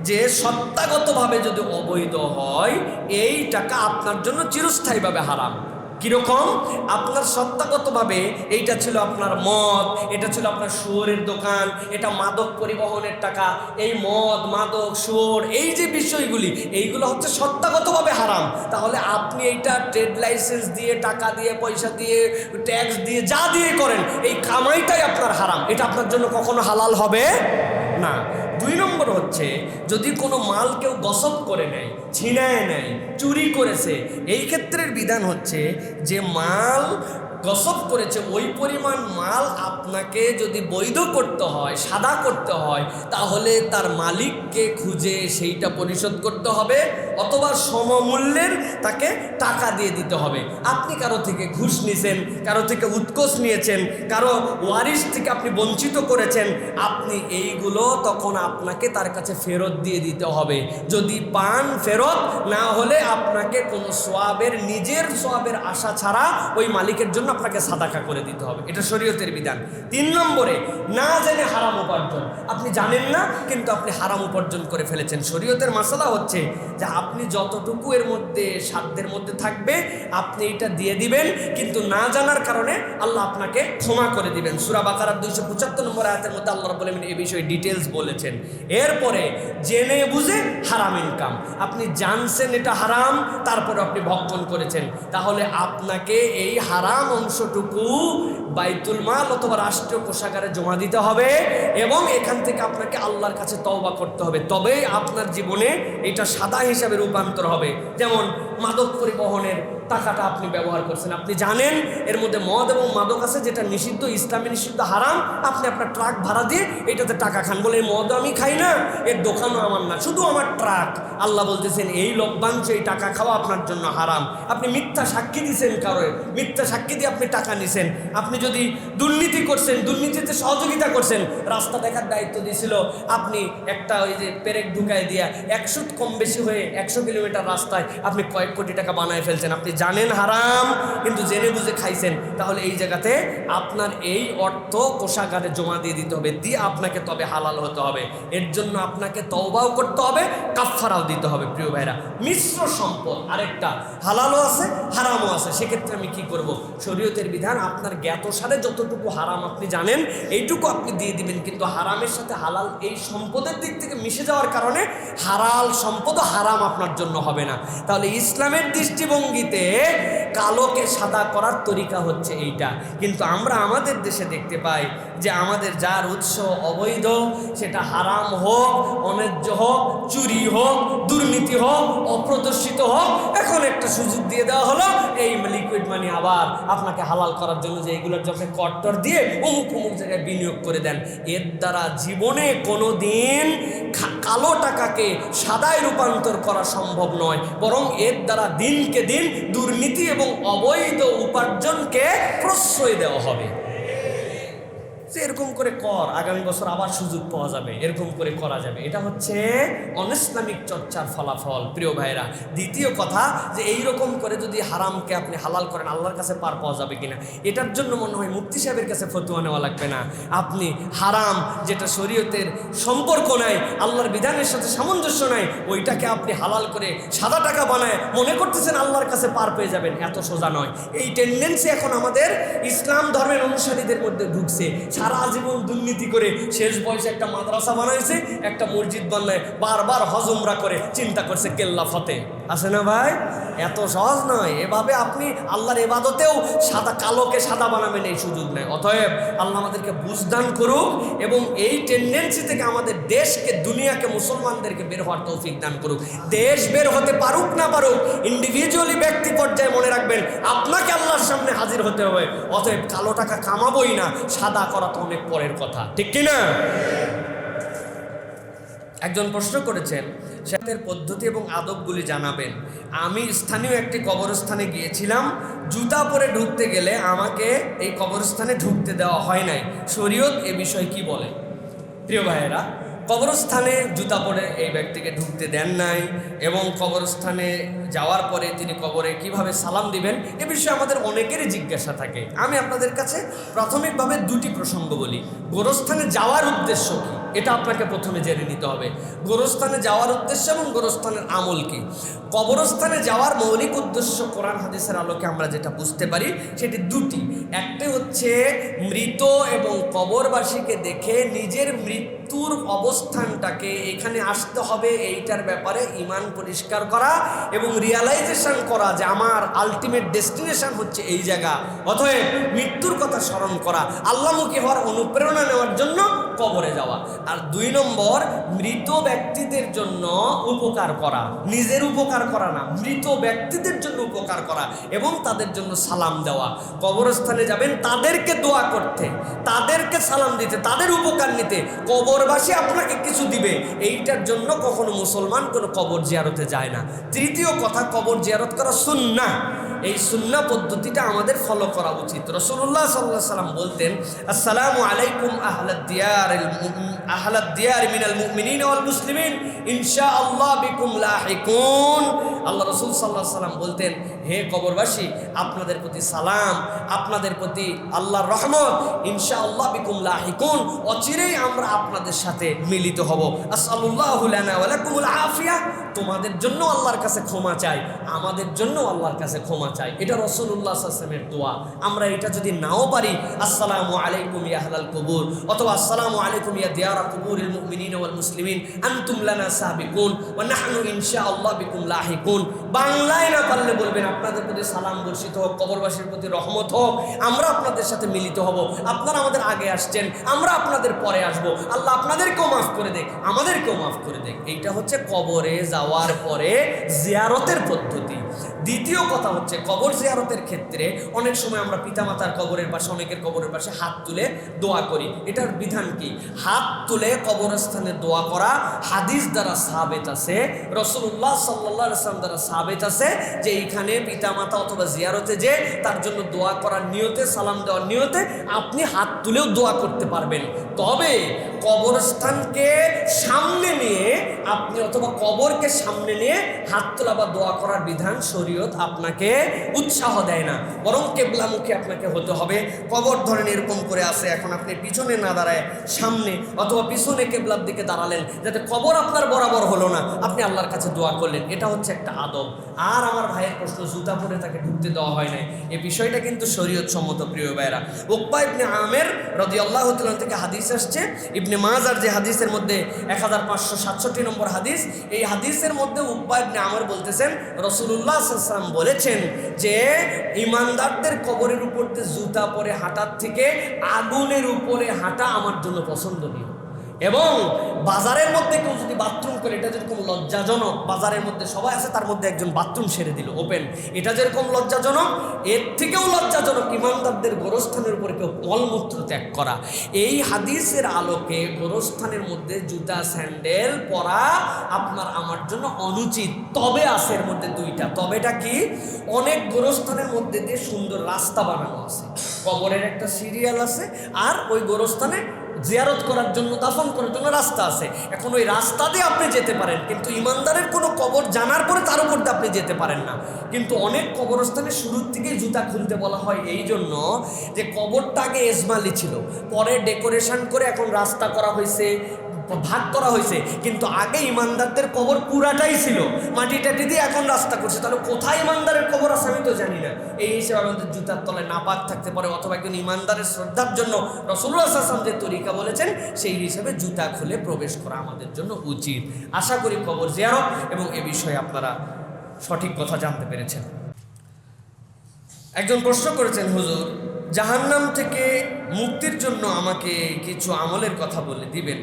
যে সত্তাগতভাবে যদি অবৈধ হয় এই টাকা আপনার জন্য চিরস্থায়ীভাবে হারাম। কিরকম? আপনার সত্তাগতভাবে এইটা ছিল আপনার মদ, এটা ছিল আপনার শুয়োরের দোকান, এটা মাদক পরিবহনের টাকা। এই মদ, মাদক, শুয়োর, এই যে বিষয়গুলি, এইগুলো হচ্ছে সত্তাগতভাবে হারাম। তাহলে আপনি এইটা ট্রেড লাইসেন্স দিয়ে, টাকা দিয়ে, পয়সা দিয়ে, ট্যাক্স দিয়ে, যা দিয়ে করেন, এই কামাইটাই আপনার হারাম। এটা আপনার জন্য কখনো হালাল হবে না। 2 নম্বর হচ্ছে, যদি কোনো মাল কেউ গসব করে নেয়, ছিনায় নেয়, চুরি করেছে, এই ক্ষেত্রের বিধান হচ্ছে যে মাল গসব করেছে ওই পরিমাণ মাল আপনাকে যদি বৈধ করতে হয়, সাদা করতে হয়, তাহলে তার মালিককে খুঁজে সেইটা পরিশোধ করতে হবে, অথবা সমমূল্যের তাকে টাকা দিয়ে দিতে হবে। আপনি কারো থেকে ঘুষ নিয়েছেন, কারো থেকে উৎকোচ নিয়েছেন, কারো ওয়ারিশ থেকে আপনি বঞ্চিত করেছেন, আপনি এইগুলো তখন আপনাকে তার কাছে ফেরত দিয়ে দিতে হবে। যদি পান ফেরত, না হলে আপনাকে কোনো সোয়াবের, নিজের সোয়াবের আশা ছাড়া ওই মালিকের জন্য আপনাকে সাদাকা করে দিতে হবে। এটা শরীয়তের বিধান। 3 নম্বরে, না জেনে হারাম উপার্জন। আপনি জানেন না কিন্তু আপনি হারাম উপার্জন করে ফেলেছেন। শরীয়তের মাসালা হচ্ছে যে আপনি যতটুকু এর মধ্যে সাধ্যের মধ্যে থাকবে আপনি এটা দিয়ে দিবেন, কিন্তু না জানার কারণে আল্লাহ আপনাকে ক্ষমা করে দিবেন। সূরা বাকারার 275 নম্বর আয়াতের মধ্যে আল্লাহ রাব্বুল আলামিন এই বিষয়ে ডিটেলস বলেছেন। এরপরে জেনে বুঝে হারাম ইনকাম, আপনি জানছেন এটা হারাম, তারপরে আপনি ভক্ষণ করেছেন, তাহলে আপনাকে এই হারাম অংশটুকু বাইতুল মাল অথবা রাষ্ট্রীয় কোষাগারে জমা দিতে হবে এবং এখান থেকে আপনাকে আল্লাহর কাছে তওবা করতে হবে। তবেই আপনার জীবনে এটা সাদা হিসাবে রূপান্তর হবে। যেমন মাদক পরিবহনের টাকাটা আপনি ব্যবহার করছেন, আপনি জানেন এর মধ্যে মদ এবং মাদক আছে, যেটা নিষিদ্ধ, ইসলামে নিষিদ্ধ, হারাম। আপনি আপনার ট্রাক ভাড়া দিয়ে এটাতে টাকা খান, বলে এই মদ আমি খাই না, এর দোকানও আমার না, শুধু আমার ট্রাক। আল্লাহ বলতেছেন এই লভ্যাংশ, এই টাকা খাওয়া আপনার জন্য হারাম। আপনি মিথ্যা সাক্ষী দিয়েছেন, কারো মিথ্যা সাক্ষী দিয়ে আপনি টাকা নিছেন। আপনি যদি দুর্নীতি করছেন, দুর্নীতিতে সহযোগিতা করছেন, রাস্তা দেখার দায়িত্ব দিয়েছিল, আপনি একটা ওই যে পেরেক ঢুকায় দিয়া 100 কম বেশি হয়ে 100 কিলোমিটার রাস্তায় আপনি কয়েক কোটি টাকা বানায় ফেলছেন। আপনি জানেন হারাম কিন্তু জেনে বুঝে খাইছেন, তাহলে এই জায়গাতে আপনার এই অর্থ কোষাগারে জমা দিয়ে দিতে হবে, দিয়ে আপনাকে তবে হালাল হতে হবে। এর জন্য আপনাকে তওবাও করতে হবে, কাফফারাও দিতে হবে। প্রিয় ভাইরা, মিশ্র সম্পদ আরেকটা, হালালও আছে হারামও আছে। সেক্ষেত্রে আমি কি করব? শরীয়তের বিধান, আপনার জ্ঞাত সারে যতটুকু হারাম আপনি জানেন এইটুকু আপনি দিয়ে দিবেন, কিন্তু হারামের সাথে হালাল এই সম্পদের দিক থেকে মিশে যাওয়ার কারণে হালাল সম্পদও হারাম আপনার জন্য হবে না। তাহলে ইসলামের দৃষ্টিভঙ্গিতে কালোকে সাদা করার তরিকা হচ্ছে এইটা। কিন্তু আমরা আমাদের দেশে দেখতে পাই যে আমাদের যার উৎস অবৈধ, সেটা হারাম হোক, অন্যায্য হোক, চুরি হোক, দুর্নীতি হোক, অপ্রদর্শিত হোক, এখন একটা সুযোগ দিয়ে দেওয়া হলো এই লিকুইড মানি আবার আপনাকে হালাল করার জন্য, যে এইগুলোর যখন কট্টর দিয়ে অমুক অমুক জায়গায় বিনিয়োগ করে দেন। এর দ্বারা জীবনে কোনো দিন কালো টাকাকে সাদায় রূপান্তর করা সম্ভব নয়, বরং এর দ্বারা দিনকে দিন দুর্নীতি এবং অবৈধ উপার্জনকে প্রশ্রয় দেওয়া হবে। এরকম করে কর, আগামী বছর আবার সুযোগ পাওয়া যাবে, এরকম করে করা যাবে। এটা হচ্ছে অনইসলামিক চর্চার ফলাফল। প্রিয় ভাইরা, দ্বিতীয় কথা যে এইরকম করে যদি হারামকে আপনি হালাল করেন, আল্লাহর কাছে পার পাওয়া যাবে কিনা, এটার জন্য মনে হয় মুফতি সাহেবের কাছে ফতোয়া নেওয়া লাগবে না। আপনি হারাম যেটা শরীয়তের সম্পর্ক নাই, আল্লাহর বিধানের সাথে সামঞ্জস্য নাই, ওইটাকে আপনি হালাল করে সাদা টাকা বানায় মনে করতেছেন আল্লাহর কাছে পার পেয়ে যাবেন, এত সোজা নয়। এই টেন্ডেন্সি এখন আমাদের ইসলাম ধর্মের অনুসারীদের মধ্যে ঢুকছে। সারা জীবন দুর্নীতি করে শেষ বয়সে একটা মাদ্রাসা বানাইছে, একটা মসজিদ বানায়, বারবার হজ উমরা করে চিন্তা করছে কেল্লা ফতে। আছে না ভাই? এত সহজ নয়। এভাবে আপনি আল্লাহর ইবাদতেও সাদা কালোকে সাদা বানাবেন, এই সুযোগ নেই। অতএব আল্লাহ আমাদেরকে বুঝদান করুক এবং এই টেন্ডেন্সি থেকে আমাদের দেশকে, দুনিয়াকে, মুসলমানদেরকে বের হওয়ার তৌফিক দান করুক। দেশ বের হতে পারুক না পারুক, ইন্ডিভিজুয়ালি ব্যক্তি পর্যায়ে মনে রাখবেন আপনাকে আল্লাহর সামনে হাজির হতে হবে। অতএব কালো টাকা কামাবই না, সাদা করা তো অনেক পরের কথা, ঠিক কিনা? একজন প্রশ্ন করেছেন, সেটার পদ্ধতি এবং আদবগুলি জানাবেন। আমি স্থানীয় একটি কবরস্থানে গিয়েছিলাম, জুতা পরে ঢুকতে গেলে আমাকে এই কবরস্থানে ঢুকতে দেওয়া হয় নাই, শরীয়ত এ বিষয়ে কি বলে? প্রিয় ভাইয়েরা, কবরস্থানে জুতা পরে এই ব্যক্তিকে ঢুকতে দেন নাই, এবং কবরস্থানে যাওয়ার পরে তিনি কবরে কিভাবে সালাম দিবেন এ বিষয়ে আমাদের অনেকেরই জিজ্ঞাসা থাকে। আমি আপনাদের কাছে প্রাথমিকভাবে দুটি প্রসঙ্গ বলি। গোরস্থানে যাওয়ার উদ্দেশ্য কী এটা আপনাকে প্রথমে জেনে নিতে হবে। গোরস্থানে যাওয়ার উদ্দেশ্য এবং গোরস্থানের আমল কী। কবরস্থানে যাওয়ার মৌলিক উদ্দেশ্য কোরআন হাদিসের আলোকে আমরা যেটা বুঝতে পারি সেটি দুটি। একটি হচ্ছে মৃত এবং কবরবাসীকে দেখে নিজের মৃত্যুর অবস্থানটাকে এখানে আসতে হবে এইটার ব্যাপারে ঈমান পরিষ্কার করা এবং রিয়ালাইজেশন করা যে আমার আলটিমেট ডেস্টিনেশন হচ্ছে এই জায়গা, অতএব মৃত্যুর কথা স্মরণ করা, আল্লাহমুখী হওয়ার অনুপ্রেরণা নেওয়ার জন্য কবরে যাওয়া। আর 2 নম্বর, মৃত ব্যক্তিদের জন্য উপকার করা, নিজের উপকার করা না, মৃত ব্যক্তিদের জন্য উপকার করা এবং তাদের জন্য সালাম দেওয়া। কবরস্থানে যাবেন তাদেরকে দোয়া করতে, তাদেরকে সালাম দিতে, তাদের উপকার নিতে। কবরবাসী আপনাকে কিছু দিবে এইটার জন্য কখনো মুসলমান কোনো কবর জিয়ারতে যায় না। তৃতীয় কথা, কবর জিয়ারত করা সুন্নাহ। এই সুন্নাহ পদ্ধতিটা আমাদের ফলো করা উচিত। রাসূলুল্লাহ সাল্লাল্লাহু আলাইহি ওয়াসাল্লাম বলতেন, আসসালামু আলাইকুম আহলাদ দিয়ার মিনাল মুমিনিন ওয়াল মুসলিমিন ইনশাআল্লাহ বিকুম লাহিকুন। আল্লাহ রাসূল সাল্লাল্লাহু আলাইহি ওয়াসাল্লাম বলতেন, হে কবরবাসী, আপনাদের প্রতি সালাম, আপনাদের প্রতি আল্লাহর রহমত, ইনশাআল্লাহ বিকুম লাহিকুন, অচিরেই আমরা আপনাদের সাথে মিলিত হব। আসআলুল্লাহু লানা ওয়া লাকুমুল আফিয়া, তোমাদের জন্য আল্লাহর কাছে ক্ষমা চাই, আমাদের জন্য আল্লাহর কাছে ক্ষমা চাই। এটা রাসূলুল্লাহ সাল্লাল্লাহু আলাইহি ওয়াসাল্লামের দোয়া। আমরা এটা যদি নাও পারি, আসসালামু আলাইকুম ইয়া আহলাল কুবুর, অথবা আসসালামু আলাইকুম ইয়া দিয়ারা কুবুরিল মুমিনিন ওয়াল মুসলিমিন আনতুম লানা সাবিকুন ওয়া নাহনু ইনশাআল্লাহ বিকুম লাহিকুন। বাংলায় না পারলে বলবেন, আপনাদের প্রতি সালাম বর্ষিত হোক, কবরবাসীর প্রতি রহমত হোক, আমরা আপনাদের সাথে মিলিত হব। আপনারা আমাদের আগে আসছেন, আমরা আপনাদের পরে আসব। আল্লাহ আপনাদেরকেও মাফ করে দেখ, আমাদেরকেও মাফ করে দেখ। এইটা হচ্ছে কবরে যাওয়ার পরে জিয়ারতের পদ্ধতি। দ্বিতীয় কথা হচ্ছে, কবর জিয়ারতের ক্ষেত্রে অনেক সময় আমরা পিতামাতার কবরের পাশে, অনেকের কবরের পাশে হাত তুলে দোয়া করি। এটার বিধান কি? হাত তুলে কবরস্থানে দোয়া করা হাদিস দ্বারা সাবেত আছে, রাসূলুল্লাহ সাল্লাল্লাহু আলাইহি ওয়াসাল্লাম দ্বারা সাবেত আছে যে এইখানে পিতামাতা অথবা জিয়ারতে যে তার জন্য দোয়া করার নিয়তে, সালাম দেওয়ার নিয়তে আপনি হাত তুলেও দোয়া করতে পারবেন। তবে কবরস্থানকে সামনে নিয়ে আপনি অথবা কবরকে সামনে নিয়ে হাত তোলা বা দোয়া করার বিধান শরীয়ত আপনাকে উৎসাহ দেয় না, বরং কেবলামুখী আপনাকে হতে হবে। কবর ধরেন এরকম করে আছে, এখন আপনি পিছনে না দাঁড়ায় সামনে অথবা পিছনে কেবলার দিকে দাঁড়ালেন, যাতে কবর আপনার বরাবর হলো না, আপনি আল্লাহর কাছে দোয়া করলেন। এটা হচ্ছে একটা আদব। আর আমার ভাইয়ের প্রশ্ন, জুতা পরে তাকে ঢুকতে দেওয়া হয় নাই, এই বিষয়টা কিন্তু শরীয়ত সম্মত। প্রিয় ভাইরা, উকবা ইবনে আমের রাদিয়াল্লাহু তাআলা থেকে হাদিস আসছে, ইবনে মাজার যে হাদিসের মধ্যে 1567 নম্বর হাদিস, এই হাদিসের মধ্যে উকবা ইবনে আমর বলতেছেন, রাসূলুল্লাহ সাল্লাল্লাহু আলাইহি ওয়াসাল্লাম বলেছেন যে ঈমানদারদের কবরের উপর দিয়ে জুতা পরে হাঁটার থেকে আগুনের উপরে হাঁটা আমার জন্য পছন্দনীয়। এবং বাজারের মধ্যে কেউ যদি বাথরুম করে, এটা যেরকম লজ্জাজনক, বাজারের মধ্যে সবাই আছে, তার মধ্যে একজন বাথরুম সেরে দিল ওপেন, এটা যেরকম লজ্জাজনক, এর থেকেও লজ্জাজনক ঈমানদারদের গোরস্থানের উপরে কেউ মলমূত্র ত্যাগ করা। এই হাদিসের আলোকে গোরস্থানের মধ্যে জুতা স্যান্ডেল পরা আপনার আমার জন্য অনুচিত। তবে আছে এর মধ্যে দুইটা। তবেটা কি? অনেক গোরস্থানের মধ্যে দিয়ে সুন্দর রাস্তা বানানো আছে, কবরের একটা সিরিয়াল আছে, আর ওই গোরস্থানে জিয়ারত করার জন্য, দাফন করার জন্য রাস্তা আছে। এখন ওই রাস্তা দিয়ে আপনি যেতে পারেন, কিন্তু ইমানদারের কোনো কবর জানার পরে তার উপর দিয়ে আপনি যেতে পারেন না। কিন্তু অনেক কবরস্থানে শুরুর থেকেই জুতা খুলতে বলা হয় এই জন্য যে কবরটা আগে এজমালি ছিল, পরে ডেকোরেশন করে এখন রাস্তা করা হয়েছে, ভাগ করা হয়েছে, কিন্তু আগে ইমানদারদের কবর পুরাটাই ছিল, মাটি টাটি দিয়ে এখন রাস্তা করছে। তাহলে কোথায় ইমানদারের কবর আছে আমি তো জানি না। এই হিসেবে আমাদের জুতার তলায় নাপাক থাকতে পারে, অথবা একজন ইমানদারের শ্রদ্ধার জন্য রাসূলুল্লাহ সাল্লাল্লাহু আলাইহি ওয়াসাল্লাম যে তরিকা বলেছেন সেই হিসেবে জুতা খুলে প্রবেশ করা আমাদের জন্য উচিত। আশা করি কবর জিয়ারত এবং এ বিষয়ে আপনারা সঠিক কথা জানতে পেরেছেন। একজন প্রশ্ন করেছেন, হুজুর, জাহান্নাম থেকে মুক্তির জন্য আমাকে কিছু আমলের কথা বলে দিবেন।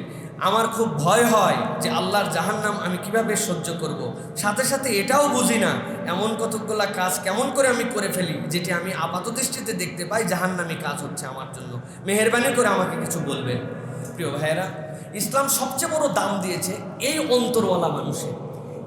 আমার খুব ভয় হয় যে আল্লাহর জাহান্নাম আমি কিভাবে সহ্য করব। সাথে সাথে এটাও বুঝি না এমন কতগুলা কাজ কেমন করে আমি করে ফেলি যেটি আমি আপাত দৃষ্টিতে দেখতে পাই জাহান্নামী কাজ হচ্ছে আমার জন্য। মেহেরবানি করে আমাকে কিছু বলবেন। প্রিয় ভাইয়েরা, ইসলাম সবচেয়ে বড় দাম দিয়েছে এই অন্তরওয়ালা মানুষের,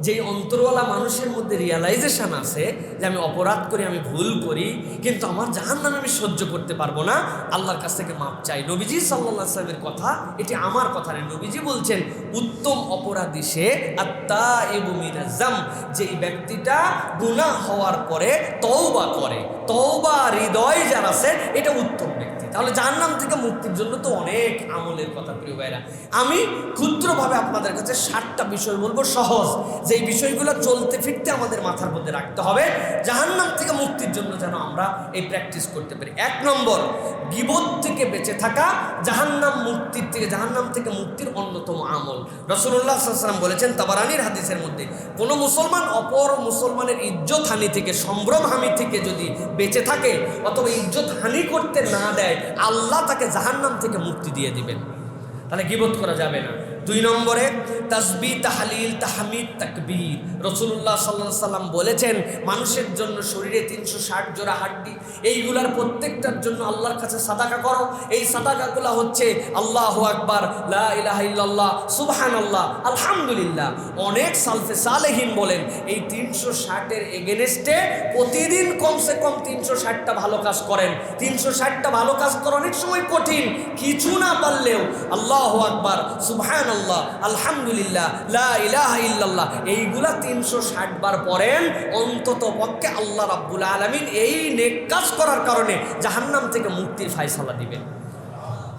যেই অন্তরওয়ালা মানুষের মধ্যে রিয়ালাইজেশন আছে যে আমি অপরাধ করি, আমি ভুল করি, কিন্তু আমার জাহান্নাম আমি সহ্য করতে পারবো না, আল্লাহর কাছ থেকে মাপ চাই। নবীজি সাল্লাল্লাহু আলাইহি ওয়াসাল্লামের কথা, এটি আমার কথা নয়। নবীজি বলছেন উত্তম অপরাধী সে আত্তাইবু মিনাজ যাম, যেই ব্যক্তিটা গুনাহ হওয়ার পরে তওবা করে, তওবা হৃদয় যার আছে, এটা উত্তম ব্যক্তি। তাহলে জাহান্নাম থেকে মুক্তির জন্য তো অনেক আমলের কথা প্রিয় ভাইরা। আমি ক্ষুদ্রভাবে আপনাদের কাছে 7টা বিষয় বলবো, সহজ, যে এই বিষয়গুলো চলতে ফিরতে আমাদের মাথার মধ্যে রাখতে হবে জাহান্নাম থেকে মুক্তির জন্য, যেন আমরা এই প্র্যাকটিস করতে পারি। 1 নম্বর, গীবত থেকে বেঁচে থাকা জাহান্নাম থেকে মুক্তির অন্যতম আমল। রাসূলুল্লাহ সাল্লাল্লাহু আলাইহি ওয়াসাল্লাম বলেছেন তাবারানীর হাদিসের মধ্যে, কোনো মুসলমান অপর মুসলমানের ইজ্জত হানি থেকে, সম্ভ্রম হানি থেকে যদি বেঁচে থাকে অথবা ইজ্জত হানি করতে না দেয়, আল্লাহ তাকে জাহান্নাম থেকে মুক্তি দিয়ে দিবেন। তাহলে গীবত করা যাবে না। 2 নম্বরে তাসবিহ, তাহলিল, তাহমিদ, তাকবীর। রাসূলুল্লাহ সাল্লাল্লাহু আলাইহি ওয়াসাল্লাম বলেছেন মানুষের জন্য শরীরে 360 জোড়া হাড্ডি, এইগুলার প্রত্যেকটার জন্য আল্লাহর কাছে সাদাকা করো। এই সাদাকাগুলো হচ্ছে আল্লাহু আকবার, লা ইলাহা ইল্লাল্লাহ, সুবহানাল্লাহ, আলহামদুলিল্লাহ। অনেক সালফে সালেহিন বলেন এই 360-এর এগেনস্টে প্রতিদিন কমসে কম 360টা ভালো কাজ করেন। 360টা ভালো কাজ করা অনেক সময় কঠিন, কিছু না পারলেও আল্লাহু আকবার, সুবহানাল্লাহ, আলহামদুলিল্লাহ, লা ইলাহা ইল্লাল্লাহ, এইগুলা 360 বার পড়েন, অন্তত পক্ষে আল্লাহ রাব্বুল আলামিন এই নেক কাজ করার কারণে জাহান্নাম থেকে মুক্তির ফায়সালা দিবেন।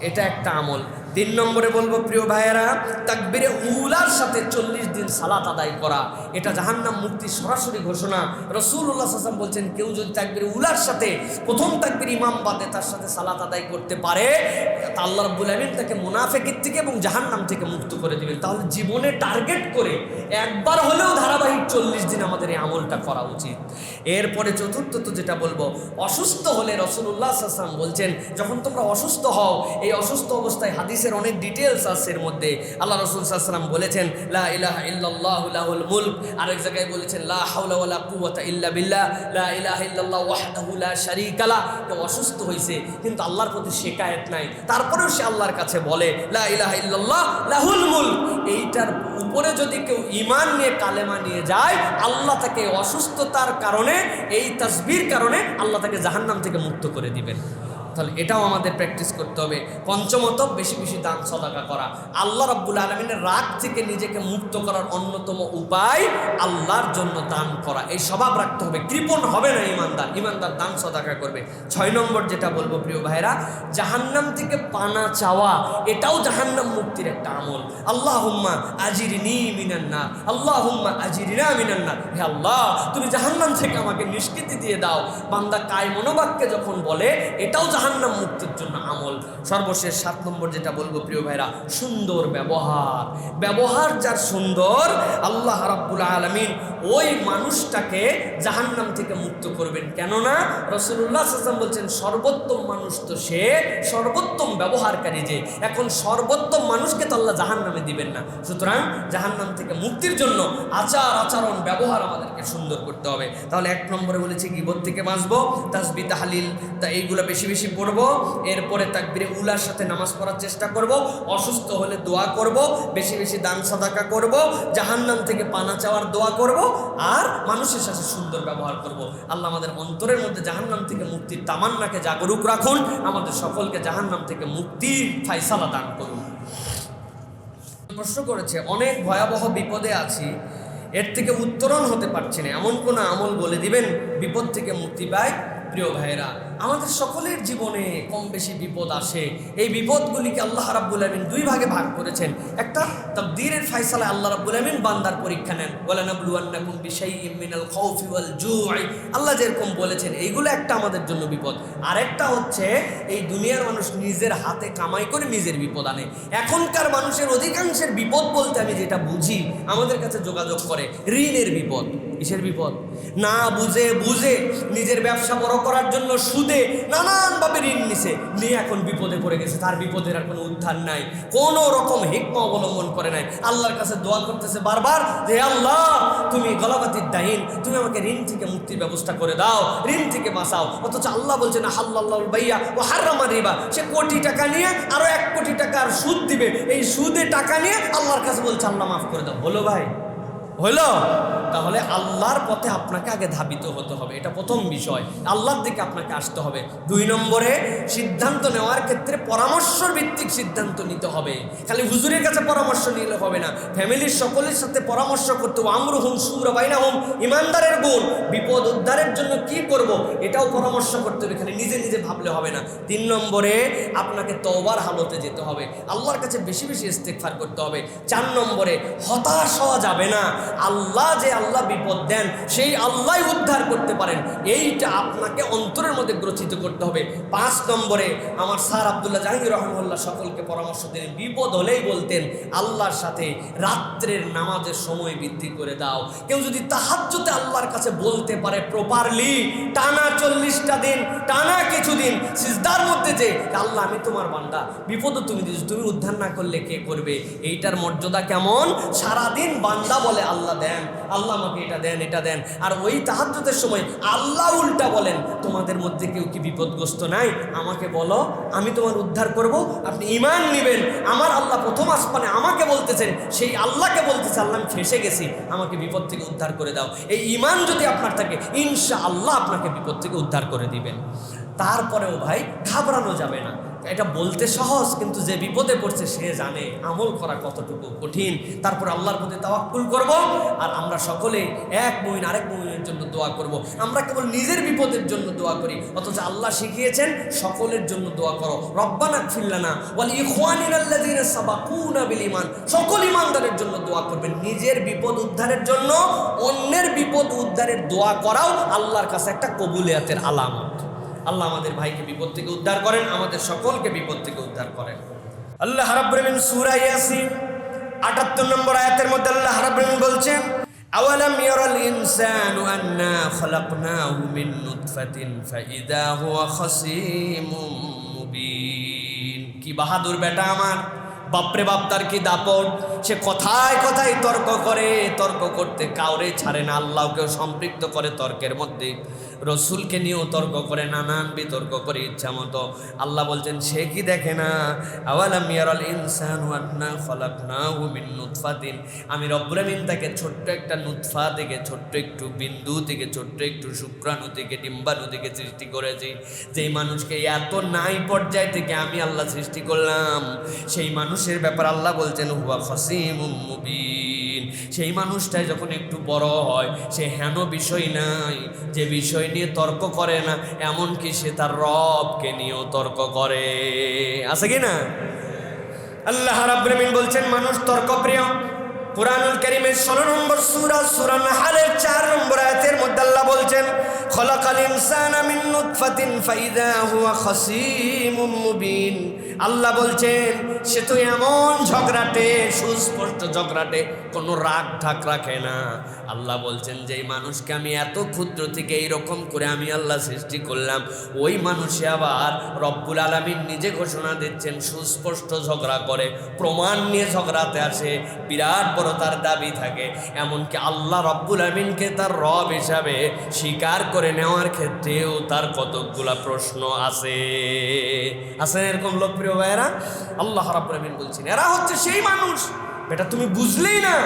এটা একটা আমল। 3 নম্বরে বলবো প্রিয় ভাইয়েরা, তাকবীরে উলার সাথে 40 দিন সালাত আদায় করা, এটা জাহান্নাম মুক্তির সরাসরি ঘোষণা। রাসূলুল্লাহ সাল্লাল্লাহু আলাইহি ওয়াসাল্লাম বলছেন কেউ যদি তাকবীরে উলার সাথে, প্রথম তাকবীর ইমাম বাদে তার সাথে সালাত আদায় করতে পারে, তা আল্লাহ রাব্বুল আলামিন তাকে মুনাফিকের থেকে এবং জাহান্নাম থেকে মুক্ত করে দিবেন। তাহলে জীবনে টার্গেট করে একবার হলেও ধারাবাহিক 40 দিন আমাদের এই আমলটা করা উচিত। এরপরে চতুর্থত যেটা বলবো, অসুস্থ হলে রাসূলুল্লাহ সাল্লাল্লাহু আলাইহি ওয়াসাল্লাম বলছেন যখন তোমরা অসুস্থ হও, এই অসুস্থ অবস্থায় হাদিসের অনেক ডিটেলস আছে, এর মধ্যে আল্লাহ রাসূল সাল্লাল্লাহু আলাইহি ওয়াসাল্লাম বলেছেন লা ইলাহা ইল্লাল্লাহু লাহুল মুলক, আরেক জায়গায় বলেছেন লা হাওলা ওয়ালা কুওয়াতা ইল্লা বিল্লাহ, লা ইলাহা ইল্লাল্লাহ ওয়াহদাহু লা শারীকা লা। তো অসুস্থ হয়েছে কিন্তু আল্লাহর প্রতি শিকায়েত নাই, তারপরেও সে আল্লাহর কাছে বলে লা ইলাহা ইল্লাল্লাহ লাহুল মুলক। এইটার উপরে যদি কেউ ঈমান নিয়ে কালেমা নিয়ে যায়, আল্লাহ তাকে অসুস্থতার কারণে, এই তাসবিহর কারণে আল্লাহ তাকে জাহান্নাম থেকে মুক্ত করে দিবেন। তাহলে এটাও আমাদের প্র্যাকটিস করতে হবে। পঞ্চমত, বেশি বেশি দান সদাকা করা। আল্লাহ রাব্বুল আলামিনের রাগ থেকে নিজেকে মুক্ত করার অন্যতম উপায় আল্লাহর জন্য দান করা। এই স্বভাব রাখতে হবে, কৃপণ হবে না ইমানদার। ইমানদার দান সদাকা করবে। 6 নম্বর যেটা বলবো প্রিয় ভাইরা, জাহান্নাম থেকে পানা চাওয়া, এটাও জাহান্নাম মুক্তির একটা আমল। আল্লাহুম্মা আজিরনি মিনান নার, আল্লাহুম্মা আজিরনা মিনান নার। হে আল্লাহ, তুমি জাহান্নাম থেকে আমাকে নিষ্কৃতি দিয়ে দাও। বান্দা কায় মনোবাক্যে যখন বলে, এটাও জাহান্নাম মুক্তির জন্য আমল। সর্বশেষ 7 নম্বর যেটা বলবো প্রিয় ভাইরা, সুন্দর ব্যবহার। ব্যবহার যার সুন্দর, আল্লাহ রাব্বুল আলামিন ওই মানুষটাকে জাহান্নাম থেকে মুক্ত করবেন। কেননা রাসূলুল্লাহ সাল্লাল্লাহু আলাইহি ওয়াসাল্লাম বলছেন সর্বোত্তম মানুষ তো সে, সর্বোত্তম ব্যবহারকারী যে। এখন সর্বোত্তম মানুষকে তো আল্লাহ জাহান্নামে দিবেন না। সুতরাং জাহান্নাম থেকে মুক্তির জন্য আচরণ, ব্যবহার আমাদেরকে সুন্দর করতে হবে। তাহলে 1 নম্বরে বলেছি গীবত থেকে বাঁচবো, তাসবিহ, তাহলিল, এইগুলো বেশি বেশি পড়বো। এরপরে তাকবীরে উলার সাথে নামাজ পড়ার চেষ্টা করব, অসুস্থ হলে দোয়া করব, বেশি বেশি দান সাদাকা করব, জাহান্নাম থেকে পানা চাওয়ার দোয়া করব, আর মানুষের সাথে সুন্দর ব্যবহার করব। আল্লাহ আমাদের অন্তরের মধ্যে জাহান্নাম থেকে মুক্তির তামান্নাকে জাগরুক রাখুন, আমাদের সকলকে জাহান্নাম থেকে মুক্তির ফায়সালা দান করুন। প্রশ্ন করেছে, অনেক ভয়াবহ বিপদে আছি, এর থেকে উত্তরণ হতে পারছি না, এমন কোন আমল বলে দিবেন বিপদ থেকে মুক্তি পায়? প্রিয় ভাইরা, আমাদের সকলের জীবনে কম বেশি বিপদ আসে। এই বিপদগুলিকে আল্লাহ রাব্বুল আলামিন 2 ভাগে ভাগ করেছেন। একটা তাকদীরের ফয়সালা, আল্লাহ রাব্বুল আলামিন বান্দার পরীক্ষা নেন। ওয়ালানাবলুওয়ান্নাকুম বিশাইইম মিনাল খাউফি ওয়াল জু'i, আল্লাহ যেরকম বলেছেন, এইগুলো একটা আমাদের জন্য বিপদ। আরেকটা হচ্ছে এই দুনিয়ার মানুষ নিজের হাতে কামাই করে নিজের বিপদ আনে। এখনকার মানুষের অধিকাংশের বিপদ বলতে আমি যেটা বুঝি, আমাদের কাছে যোগাযোগ করে ঋণের বিপদ। কিসের বিপদ? না বুঝে নিজের ব্যবসা বড় করার জন্য সুদে নানানভাবে ঋণ নিছে, নিয়ে এখন বিপদে পড়ে গেছে। তার বিপদের আর কোনো উদ্ধার নাই, কোনো রকম হিকমা অবলম্বন করে নাই। আল্লাহর কাছে দোয়া করতেছে বারবার যে আল্লাহ তুমি গলাবাতির দাইন, তুমি আমাকে ঋণ থেকে মুক্তির ব্যবস্থা করে দাও, ঋণ থেকে বাঁচাও। অথচ আল্লাহ বলছে না হাল্লাল্লাহুল বাইয়া ওয়া হারামা রিবা, সে কোটি টাকা নিয়ে আরো 1 কোটি টাকার সুদ দিবে, এই সুদে টাকা নিয়ে আল্লাহর কাছে বলছে আল্লাহ মাফ করে দাও। বলো ভাই, হলো? তাহলে আল্লাহর পথে আপনাকে আগে ধাবিত হতে হবে, এটা প্রথম বিষয়। আল্লাহর দিকে আপনাকে আসতে হবে। 2 নম্বরে, সিদ্ধান্ত নেওয়ার ক্ষেত্রে পরামর্শ ভিত্তিক সিদ্ধান্ত নিতে হবে। খালি হুজুরের কাছে পরামর্শ নিলে হবে না, ফ্যামিলির সকলের সাথে পরামর্শ করতে হবে। আমরুহুম শুরা বাইনাহুম, ইমানদারের গুণ, বিপদ উদ্ধারের জন্য কি করব এটাও পরামর্শ করতে হবে, খালি নিজে নিজে ভাবলে হবে না। 3 নম্বরে, আপনাকে তওবার হালতে যেতে হবে, আল্লাহর কাছে বেশি বেশি ইস্তেগফার করতে হবে। 4 নম্বরে, হতাশ হওয়া যাবে না। আল্লাহ যে আল্লাহ বিপদ দেন, সেই আল্লাহ উদ্ধার করতে পারেন, এইটা আপনাকে অন্তরের মধ্যে গ্রথিত করতে হবে। 5 নম্বরে, আমার স্যার আব্দুল্লাহ জাহাঙ্গীর রহমাহুল্লাহ সকলকে পরামর্শ দিলেন, বিপদ হলেই বলতেন আল্লাহর সাথে রাত্রের নামাজের সময় বৃদ্ধি করে দাও। কেউ যদি তাহাজ্জুদে আল্লাহর কাছে বলতে পারে প্রপারলি, টানা 40টা দিন, টানা কিছুদিন সিজদার মধ্যে, যে আল্লাহ আমি তোমার বান্দা, বিপদও তুমি দিয়েছো, তুমি উদ্ধার না করলে কে করবে, এইটার মর্যাদা কেমন? সারাদিন বান্দা বলে আল্লাহ দেন, আল্লাহ আমাকে এটা দেন, এটা দেন। আর ওই তাহাজ্জুদের সময় আল্লাহ উল্টা বলেন, তোমাদের মধ্যে কেউ কি বিপদগ্রস্ত নাই, আমাকে বলো, আমি তোমার উদ্ধার করব। আপনি ঈমান নেবেন, আমার আল্লাহ প্রথম আসমানে আমাকে বলতেছেন, সেই আল্লাহকে বলতেছে আল্লাহ আমি ফেসে গেছি, আমাকে বিপদ থেকে উদ্ধার করে দাও। এই ঈমান যদি আপনার থাকে, ইনশাআল্লাহ আপনাকে বিপদ থেকে উদ্ধার করে দিবেন। তারপরেও ভাই ঘাবড়ানো যাবে না। এটা বলতে সহজ, কিন্তু যে বিপদে পড়ছে সে জানে আমল করা কতটুকু কঠিন। তারপর আল্লাহর প্রতি তাওয়াক্কুল করব, আর আমরা সকলে এক মুমিন আরেক মুমিনের জন্য দোয়া করব। আমরা কেবল নিজের বিপদের জন্য দোয়া করি, অথচ আল্লাহ শিখিয়েছেন সকলের জন্য দোয়া করো। রব্বানা ইগফির লানা ওয়াল ইখওয়ানিনাল্লাযীনা সাবাকুনা বিল ঈমান, সকল ঈমানদারের জন্য দোয়া করবেন। নিজের বিপদ উদ্ধারের জন্য অন্যের বিপদ উদ্ধারের দোয়া করাও আল্লাহর কাছে একটা কবুলিয়াতের আলামত। আল্লাহ আমাদের ভাইকে বিপদ থেকে উদ্ধার করেন, আমাদের সকলকে বিপদ থেকে উদ্ধার করেন। আল্লাহ রাব্বুল আলামিন সূরা ইয়াসিন ৭৮ নম্বর আয়াতের মধ্যে আল্লাহ রাব্বুল আলামিন বলছেন, আওয়ালাম ইয়ারাল ইনসানু আন্না খালাকনাহু মিন নুতফাতিন ফাইদা হুয়া খাসীমুম মুবিন। কি বাহাদুর বেটা আমার, বাপরে বাপ, তার কি দাপট, সে কথায় কথায় তর্ক করে, তর্ক করতে কাউরে ছাড়ে না, আল্লাহকেও সম্পৃক্ত করে তর্কের মধ্যে, রসুলকে নিয়েও তর্ক করে, নানান বিতর্ক করে ইচ্ছা মতো। আল্লাহ বলছেন সে কি দেখে না, আওয়ালাম ইয়ারাল ইনসানু আন্না খালাকনাহু মিন নুতফাতিন, আমি রব্বুল আমিন তাকে ছোট্ট একটা নুতফা থেকে, ছোট্ট একটু বিন্দু থেকে, ছোট্ট একটু শুক্রাণু থেকে, ডিম্বাণু থেকে সৃষ্টি করেছি। যেই মানুষকে এত নাই পর্যায় থেকে আমি আল্লাহ সৃষ্টি করলাম, সেই মানুষের ব্যাপার আল্লাহ বলছেন হুয়া খাসীমুম মুবিন। সেই মানুষটাই যখন একটু বড় হয়, সে হেন বিষয় নাই যে বিষয় নিয়ে তর্ক করে না, এমনকি সে তার রবকে নিয়েও তর্ক করে, আছে কি না? আল্লাহ রাব্বুল আমিন বলছেন মানুষ তর্কপ্রিয়। কুরআনুল কারীমের 16 নম্বর সূরা, সূরা নাহলের 4 নম্বর আয়াতের মধ্যে আল্লাহ বলছেন, খলাকাল ইনসানা মিন নুতফাতিন ফাইদা হুয়া খাসীমুম মুবিন। আল্লাহ বলছেন সে তো এমন ঝগড়াটে, সুস্পষ্ট ঝগড়াটে, কোনো রাগ ঢাক রাখে না। আল্লাহ বলছেন যে মানুষকে আমি এত ক্ষুদ্র থেকে এইরকম করে আমি আল্লাহ সৃষ্টি করলাম, ওই মানুষে আবার রব্বুল আলামিন নিজে ঘোষণা দিচ্ছেন সুস্পষ্ট ঝগড়া করে, প্রমাণ নিয়ে ঝগড়াতে আসে, বিরাট বড় তার দাবি থাকে। এমনকি আল্লাহ রব্বুল আমিনকে তার রব হিসাবে স্বীকার করে নেওয়ার ক্ষেত্রেও তার কতকগুলা প্রশ্ন আছে। আছেন এরকম লোকপ্রিয় ভাইয়েরা? আল্লাহ রাব্বুল আমিন বলছেন এরা হচ্ছে সেই মানুষ, বেটা তুমি বুঝলেই না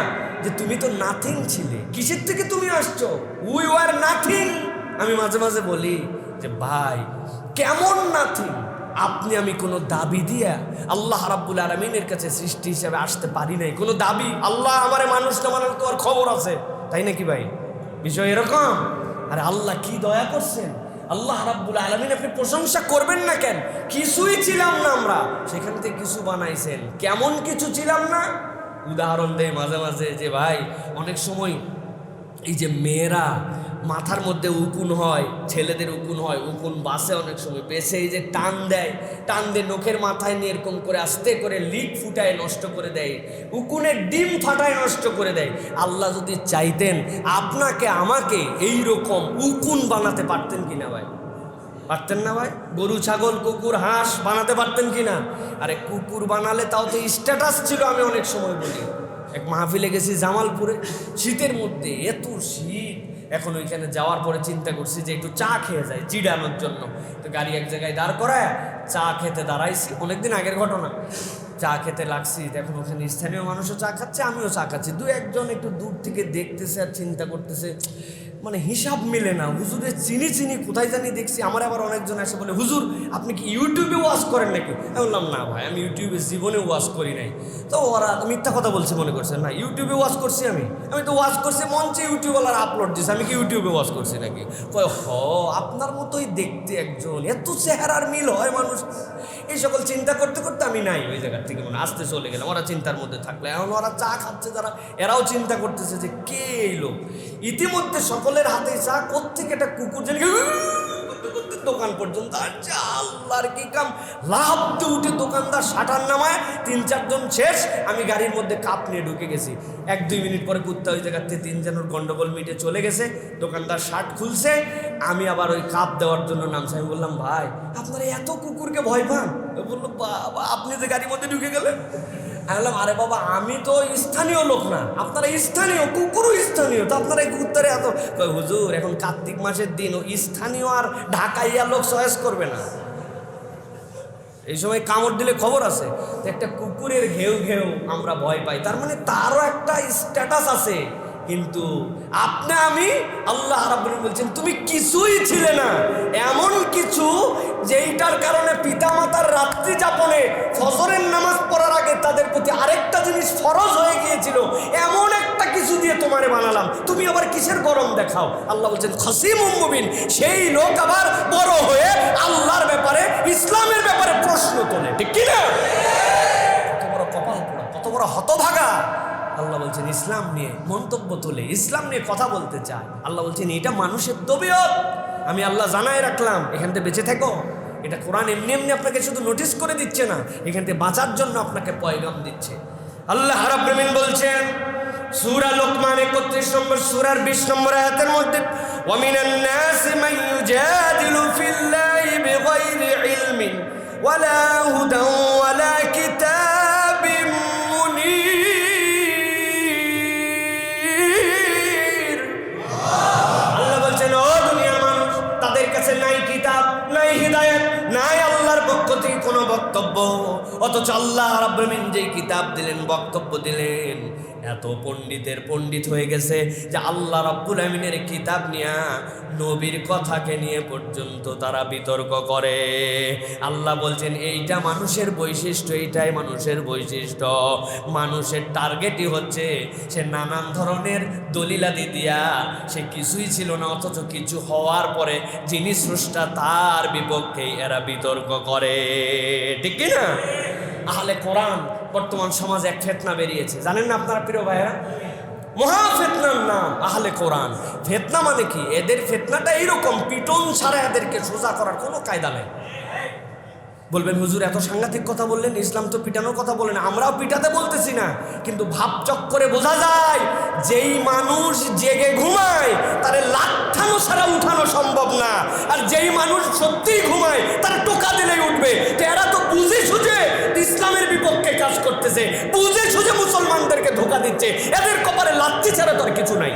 যে তুমি তো নাথিং ছিলে, কিসের থেকে তুমি আসছো, উই ওয়ার নাথিং। আমি মাঝে মাঝে বলি যে ভাই কেমন নাথিং, আপনি আমি কোনো দাবি দিয়া আল্লাহ রাব্বুল আলামিনের কাছে সৃষ্টি হিসেবে আসতে পারি নাই, কোনো দাবি। আল্লাহ আমারে মানুষ না মানার তোমার খবর আছে, তাই নাকি ভাই? বিষয় এরকম। আরে আল্লাহ কি দয়া করছেন, আল্লাহ রাব্বুল আলামিন আপনি প্রশংসা করবেন না কেন? কিছুই ছিলাম না আমরা, সেখান থেকে কিছু বানাইছেন। কেমন কিছু ছিলাম না? উদাহরণ দেয় মাঝে মাঝে যে ভাই অনেক সময় এই যে মেয়েরা মাথার মধ্যে উকুন হয়, ছেলেদের উকুন হয়, উকুন বাসে অনেক সময় বেসে এই যে টান দেয়, টান দিয়ে নখের মাথায় নিয়ে এরকম করে আস্তে করে লিক ফুটায় নষ্ট করে দেয়, উকুনের ডিম ফাটায় নষ্ট করে দেয়। আল্লাহ যদি চাইতেন আপনাকে আমাকে এই রকম উকুন বানাতে পারতেন কিনা ভাই? পারতেন না ভাই? গরু ছাগল কুকুর হাঁস বানাতে পারতেন কিনা? আরে কুকুর বানালে তাও তো স্ট্যাটাস ছিল। আমি অনেক সময় বলি, এক মাহফিলে গেছি জামালপুরে, শীতের মধ্যে, এত শীত, এখন ওইখানে যাওয়ার পরে চিন্তা করছি যে একটু চা খেয়ে যাই জিরানোর জন্য। তো গাড়ি এক জায়গায় দাঁড় করায় চা খেতে দাঁড়াইছি, অনেকদিন আগের ঘটনা। চা খেতে লাগছি, এখন ওখানে স্থানীয় মানুষও চা খাচ্ছে, আমিও চা খাচ্ছি। দু একজন একটু দূর থেকে দেখতেছে আর চিন্তা করতেছে, মানে হিসাব মিলে না। হুজুরের চিনি চিনি কোথায় জানি দেখছি। আমার আবার অনেকজন এসে বলে, হুজুর আপনি কি ইউটিউবে ওয়াজ করেন নাকি? আমি বললাম না ভাই, আমি ইউটিউবে জীবনে ওয়াজ করি নাই। তো ওরা মিথ্যা কথা বলছে মনে করছে। না, ইউটিউবে ওয়াজ করছি আমি তো ওয়াজ করছি মঞ্চে, ইউটিউবওয়ালার আপলোড দিচ্ছে, আমি কি ইউটিউবে ওয়াজ করছি নাকি? কয় হ, আপনার মতোই দেখতে একজন, এত চেহারার মিল হয় মানুষ। এই সকল চিন্তা করতে করতে আমি নাই ওই জায়গার থেকে মানে আসতে চলে গেলাম। ওরা চিন্তার মধ্যে থাকলে, এখন ওরা চা খাচ্ছে যারা, এরাও চিন্তা করতেছে যে কে এই লোক। ইতিমধ্যে সকলের হাতে চা, কোত্থেকে একটা কুকুর জানি দোকান পর্যন্ত। আচ্ছা আল্লাহর কি কাম, লাভ দিয়ে উঠে দোকানদার শাটার নামায়, 3-4 জন শেষ। আমি গাড়ির মধ্যে কাপ নিয়ে ঢুকে গেছি। 1-2 মিনিট পরে কুত্তা ওই জায়গার থেকে 3 জনের গন্ডগোল মিটে চলে গেছে। দোকানদার শার্ট খুলছে, আমি আবার ওই কাপ দেওয়ার জন্য নামছি। আমি বললাম, ভাই আপনারা এত কুকুরকে ভয় পান? বললো, বাবা আপনি যে গাড়ির মধ্যে ঢুকে গেলেন। আমি বললাম, আরে বাবা আমি তো স্থানীয় লোক না, আপনারা স্থানীয়, কুকুরও স্থানীয়, তো আপনারা এই কুত্তারে এত। হুজুর এখন কার্তিক মাসের দিন, ও স্থানীয় আর ঢাকাইয়া লোক চয়েস করবে না। এই সময় কামড় দিলে খবর আছে। একটা কুকুরের ঘেউ ঘেউ আমরা ভয় পাই, তার মানে তারও একটা স্ট্যাটাস আছে। কিন্তু আপনি আমি, আল্লাহ রাব্বুল আলামিন বলছেন তুমি কিছুই ছিলে না, এমন কিছু যেইটার কারণে পিতামাতার রাত্রি যাপনে ফজরের নামাজ পড়ার আগে তাদের প্রতি আরেকটা জিনিস ফরজ হয়ে গিয়েছিল, এমন একটা কিছু দিয়ে তোমারে বানালাম, তুমি আবার কিসের গরম দেখাও? আল্লাহ বলছেন খাসিমুম মুবিন, সেই লোক আবার বড় হয়ে আল্লাহর ব্যাপারে, ইসলামের ব্যাপারে প্রশ্ন তোলে, ঠিক কিনা? কত বড় কপাল পোড়া, কত বড় হতভাগা। আল্লাহ বলছেন ইসলাম নিয়ে মন্তব্য তোলে, ইসলাম নিয়ে কথা বলতে চায়। আল্লাহ বলছেন এটা মানুষের তবিয়ত, আমি আল্লাহ জানাই রাখলাম, এখান থেকে বেঁচে থেকো। এটা কোরআন এমনি এমনি আপনাকে শুধু নোটিস করে দিচ্ছে না, এখান থেকে বাঁচার জন্য আপনাকে পয়গাম দিচ্ছে। আল্লাহ রাব্বুল আলামিন বলছেন সূরা লোকমান 31 নম্বর সূরার 20 নম্বর আয়াতের মধ্যে, ওয়া মিনান নাসি মান ইউজাদিলু ফিল্লাহি বিগাইরি ইলমিন ওয়ালা হুদান ওয়ালা কিতাবিম মুনীর। আল্লাহ বলছেন ও দুনিয়ার মানুষ, তাদের কাছে নাই কিতাব, নাই হিদায়াত, নাই আল্লাহর পক্ষ থেকে কোনো বক্তব্য, অথচ আল্লাহ রাব্বুল আলামিন যেই কিতাব দিলেন, বক্তব্য দিলেন, এত পণ্ডিতের পণ্ডিত হয়ে গেছে যে আল্লাহ রাব্বুল আলামিনের কিতাব নিয়ে নবীর কথাকে নিয়ে পর্যন্ত তারা বিতর্ক করে। আল্লাহ বলছেন এইটা মানুষের বৈশিষ্ট্য, এইটাই মানুষের বৈশিষ্ট্য। মানুষের টার্গেটই হচ্ছে সে নানান ধরনের দলিলাদি দিয়া, সে কিছুই ছিল না অথচ কিছু হওয়ার পরে যিনি স্রষ্টা তার বিপক্ষেই এরা বিতর্ক করে, ঠিক কিনা? আহলে কোরআন বর্তমান সমাজে এক ফিতনা বেরিয়েছে, জানেন না আপনারা প্রিয় ভাইরা? মহা ফিতনার নাম আহলে কোরআন। ফিতনা মানে কি? এদের ফিতনাটা এইরকম, পিটন ছাড়া এদেরকে সোজা করার কোনো কায়দা নেই। বলবেন হুজুর এত সাংঘাতিক কথা বললেন, ইসলাম তো পিটানোর কথা বলেন। আমরাও পিটাতে বলতেছি না, কিন্তু ভাব চক্করে বোঝা যায় যেই মানুষ জেগে ঘুমায় তারে লাঠানো ছাড়া উঠানো সম্ভব না, আর যেই মানুষ সত্যিই ঘুমায় তার টোকা দিলেই উঠবে। তো এরা তো বুঝে সুঝে ইসলামের বিপক্ষে কাজ করতেছে, বুঝে সুঝে মুসলমানদেরকে ধোকা দিচ্ছে, এদের কপালে লাথি ছাড়া তো আর কিছু নাই।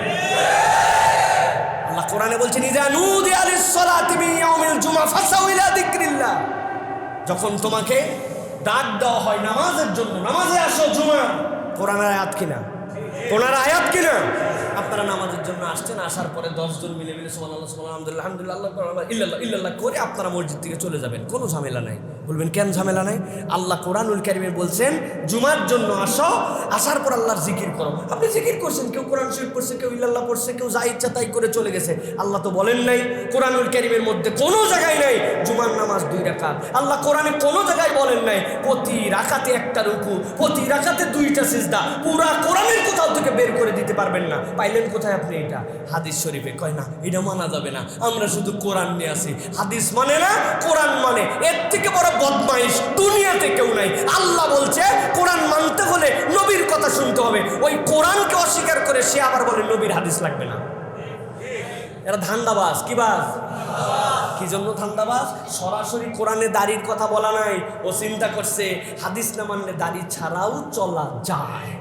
আল্লাহ কোরআনে বলছেন ইযা নুদিয়া লিস-সালাতি মিন ইয়াউমিল জুমআ ফাসাউ ইলা যিকরিল্লাহ, যখন তোমাকে ডাক দেওয়া হয় নামাজের জন্য, নামাজে আসো জুমা, কোরআনের আয়াত কিনা? কোরআনের আয়াত কিনা? আপনারা নামাজের জন্য আসছেন, আসার পরে 10 জন মিলে মিলে সুবহানাল্লাহ সুবহানাল্লাহ আলহামদুলিল্লাহ আলহামদুলিল্লাহ ইল্লাল্লাহ ইল্লাল্লাহ করে আপনারা মসজিদ থেকে চলে যাবেন, কোনো ঝামেলা নাই। বলবেন কেন ঝামেলা নাই? আল্লাহ কোরআনুল কারীমে বলছেন জুমার জন্য আসো, আসার পর আল্লাহর জিকির করো। আপনি জিকির করছেন, কেউ কোরআন শরীফ পড়ছে, কেউ ইল্লাল্লাহ পড়ছে, কেউ যা ইচ্ছা তাই করে চলে গেছে। আল্লাহ তো বলেন নাই, কোরআনুল কারীমের মধ্যে কোনো জায়গায় নাই জুমার নামাজ 2 রাকাত। আল্লাহ কোরআনে কোনো জায়গায় বলেন নাই প্রতি রাকাতে একটা রুকু, প্রতি রাকাতে 2টা সিজদা। পুরা কোরআনের কোথাও থেকে বের করে দিতে পারবেন না। পাইলেন কোথায় আপনি এটা? হাদিস শরীফে। কয় না এটা মানা যাবে না, আমরা শুধু কোরআন নিয়ে আসি। হাদিস মানে না, কোরআন মানে। এর থেকে বড় বদমাইশ দুনিয়াতে কেউ নাই। আল্লাহ বলছে কোরআন মানতে হলে নবীর কথা শুনতে হবে, ওই কোরআনকে অস্বীকার করে সে আবার বলে নবীর হাদিস লাগবে না। এরা ধান্দাবাজ। কি বাজ? কি জন্য ধান্দাবাজ? সরাসরি কোরআনে দাড়ির কথা বলা নাই, ও চিন্তা করছে হাদিস না মানলে দাড়ি ছাড়াও চলা যায়।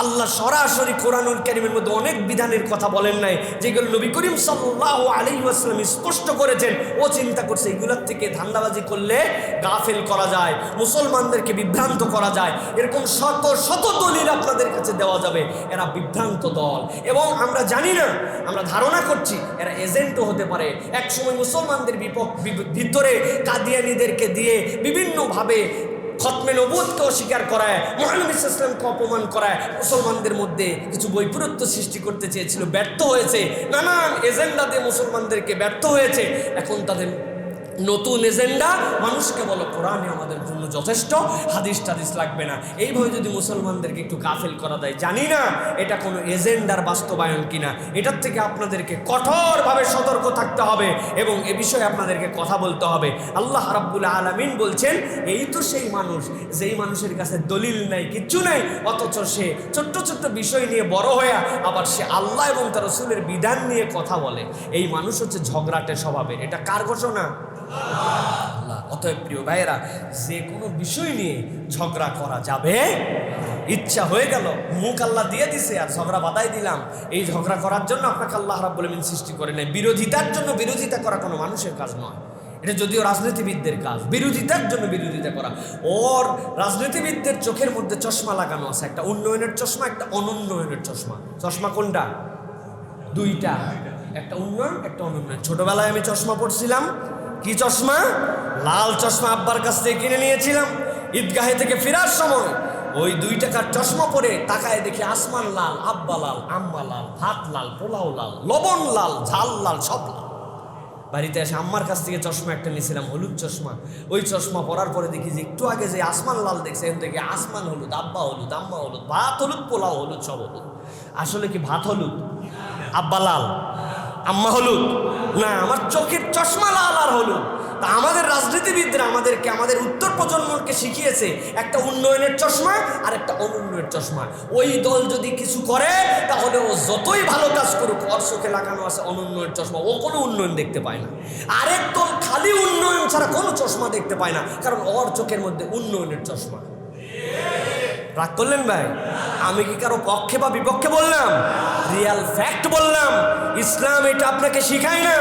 আল্লাহ সরাসরি কোরআনুল কারীমের মধ্যে অনেক বিধানের কথা বলেন নাই, যেগুলো নবী করিম সাল্লাল্লাহু আলাইহি ওয়াসাল্লাম স্পষ্ট করেছেন। ও চিন্তা করছে এগুলোর থেকে ধান্দাবাজি করলে গাফেল করা যায়, মুসলমানদেরকে বিভ্রান্ত করা যায়, এরকম শত শত দলিল আপনাদের কাছে দেওয়া যাবে। এরা বিভ্রান্ত দল, এবং আমরা জানি না, আমরা ধারণা করছি এরা এজেন্টও হতে পারে। একসময় মুসলমানদের ভিতরে কাদিয়ানীদেরকে দিয়ে বিভিন্নভাবে খতমে নবুয়তকে অস্বীকার করায়, মুহাম্মদ সাল্লাল্লাহু আলাইহি ওয়াসাল্লামকে অপমান করায়, মুসলমানদের মধ্যে কিছু বৈপরীত্য সৃষ্টি করতে চেয়েছিল, ব্যর্থ হয়েছে। নানান এজেন্ডা দিয়ে মুসলমানদেরকে ব্যর্থ হয়েছে। এখন তাদের নতুন এজেন্ডা, মানুষকে বলো কোরআনে আমাদের জন্য যথেষ্ট, হাদিস টাদিস লাগবে না। এইভাবে যদি মুসলমানদেরকে একটু গাফেল করা যায়, জানি না এটা কোনো এজেন্ডার বাস্তবায়ন কিনা। এটার থেকে আপনাদেরকে কঠোরভাবে সতর্ক থাকতে হবে এবং এ বিষয়ে আপনাদেরকে কথা বলতে হবে। আল্লাহ রাব্বুল আলামিন বলছেন, এই তো সেই মানুষ, যেই মানুষের কাছে দলিল নাই, কিচ্ছু নাই, অথচ সে ছোট্ট ছোট্ট বিষয় নিয়ে বড় হয়ে আবার সে আল্লাহ এবং তার রাসূলের বিধান নিয়ে কথা বলে। এই মানুষ হচ্ছে ঝগড়াটে স্বভাবের। এটা কার ঘোষণা? আল্লাহ। অতএব প্রিয় ভাইয়েরা, যে কোনো বিষয় নিয়ে ঝগড়া করা যাবে, ইচ্ছা হয়ে গেল, মুখ আল্লাহ দিয়ে দিছে আর ঝগড়া বাধাই দিলাম। এই ঝগড়া করার জন্য আপনাকে আল্লাহ রাব্বুল আলামিন সৃষ্টি করে নাই। বিরোধিতার জন্য বিরোধিতা করা কোনো মানুষের কাজ নয়, এটা যদিও রাজনীতিবিদদের কাজ, বিরোধিতার জন্য বিরোধিতা করা। ওর রাজনীতিবিদদের চোখের মধ্যে চশমা লাগানো আছে, একটা উন্নয়নের চশমা, একটা অনুন্নয়নের চশমা। চশমা কোনটা? দুইটা, একটা উন্নয়ন, একটা অনুন্নয়ন। ছোটবেলায় আমি চশমা পড়ছিলাম, কি চশমা? লাল চশমা, আব্বার কাছ থেকে কিনে নিয়েছিলাম। ঈদগাহে থেকে ফেরার সময় ওই 2 টাকার চশমা পরে তাকায় দেখি আসমান লাল, আব্বা লাল, আম্মা লাল, ভাত লাল, পোলাও লাল, লবণ লাল, ঝাল লাল, সব লাল। বাড়িতে এসে আম্মার কাছ থেকে চশমা একটা নিয়েছিলাম, হলুদ চশমা। ওই চশমা পরার পরে দেখি যে একটু আগে যে আসমান লাল দেখছে, এখান থেকে আসমান হলুদ, আব্বা হলুদ, আম্মা হলুদ, ভাত হলুদ, পোলাও হলুদ, সব হলুদ। আসলে কি ভাত হলুদ, আব্বা লাল, আম্মা হলুদ? না, আমার চোখের চশমা লাল আর হলুদ। তা আমাদের রাজনীতিবিদরা আমাদেরকে, আমাদের উত্তর প্রজন্মকে শিখিয়েছে একটা উন্নয়নের চশমা আর একটা অনুন্নয়নের চশমা। ওই দল যদি কিছু করে তাহলে ও যতই ভালো কাজ করুক, ওর চোখে লাগানো আছে অনুন্নয়নের চশমা, ও কোনো উন্নয়ন দেখতে পায় না। আরেক দল খালি উন্নয়ন ছাড়া কোনো চশমা দেখতে পায় না, কারণ ওর চোখের মধ্যে উন্নয়নের চশমা। রাগ করলেন ভাই? আমি কি কারো পক্ষে বা বিপক্ষে বললাম? রিয়াল ফ্যাক্ট বললাম। ইসলাম এটা আপনাকে শিখায় না।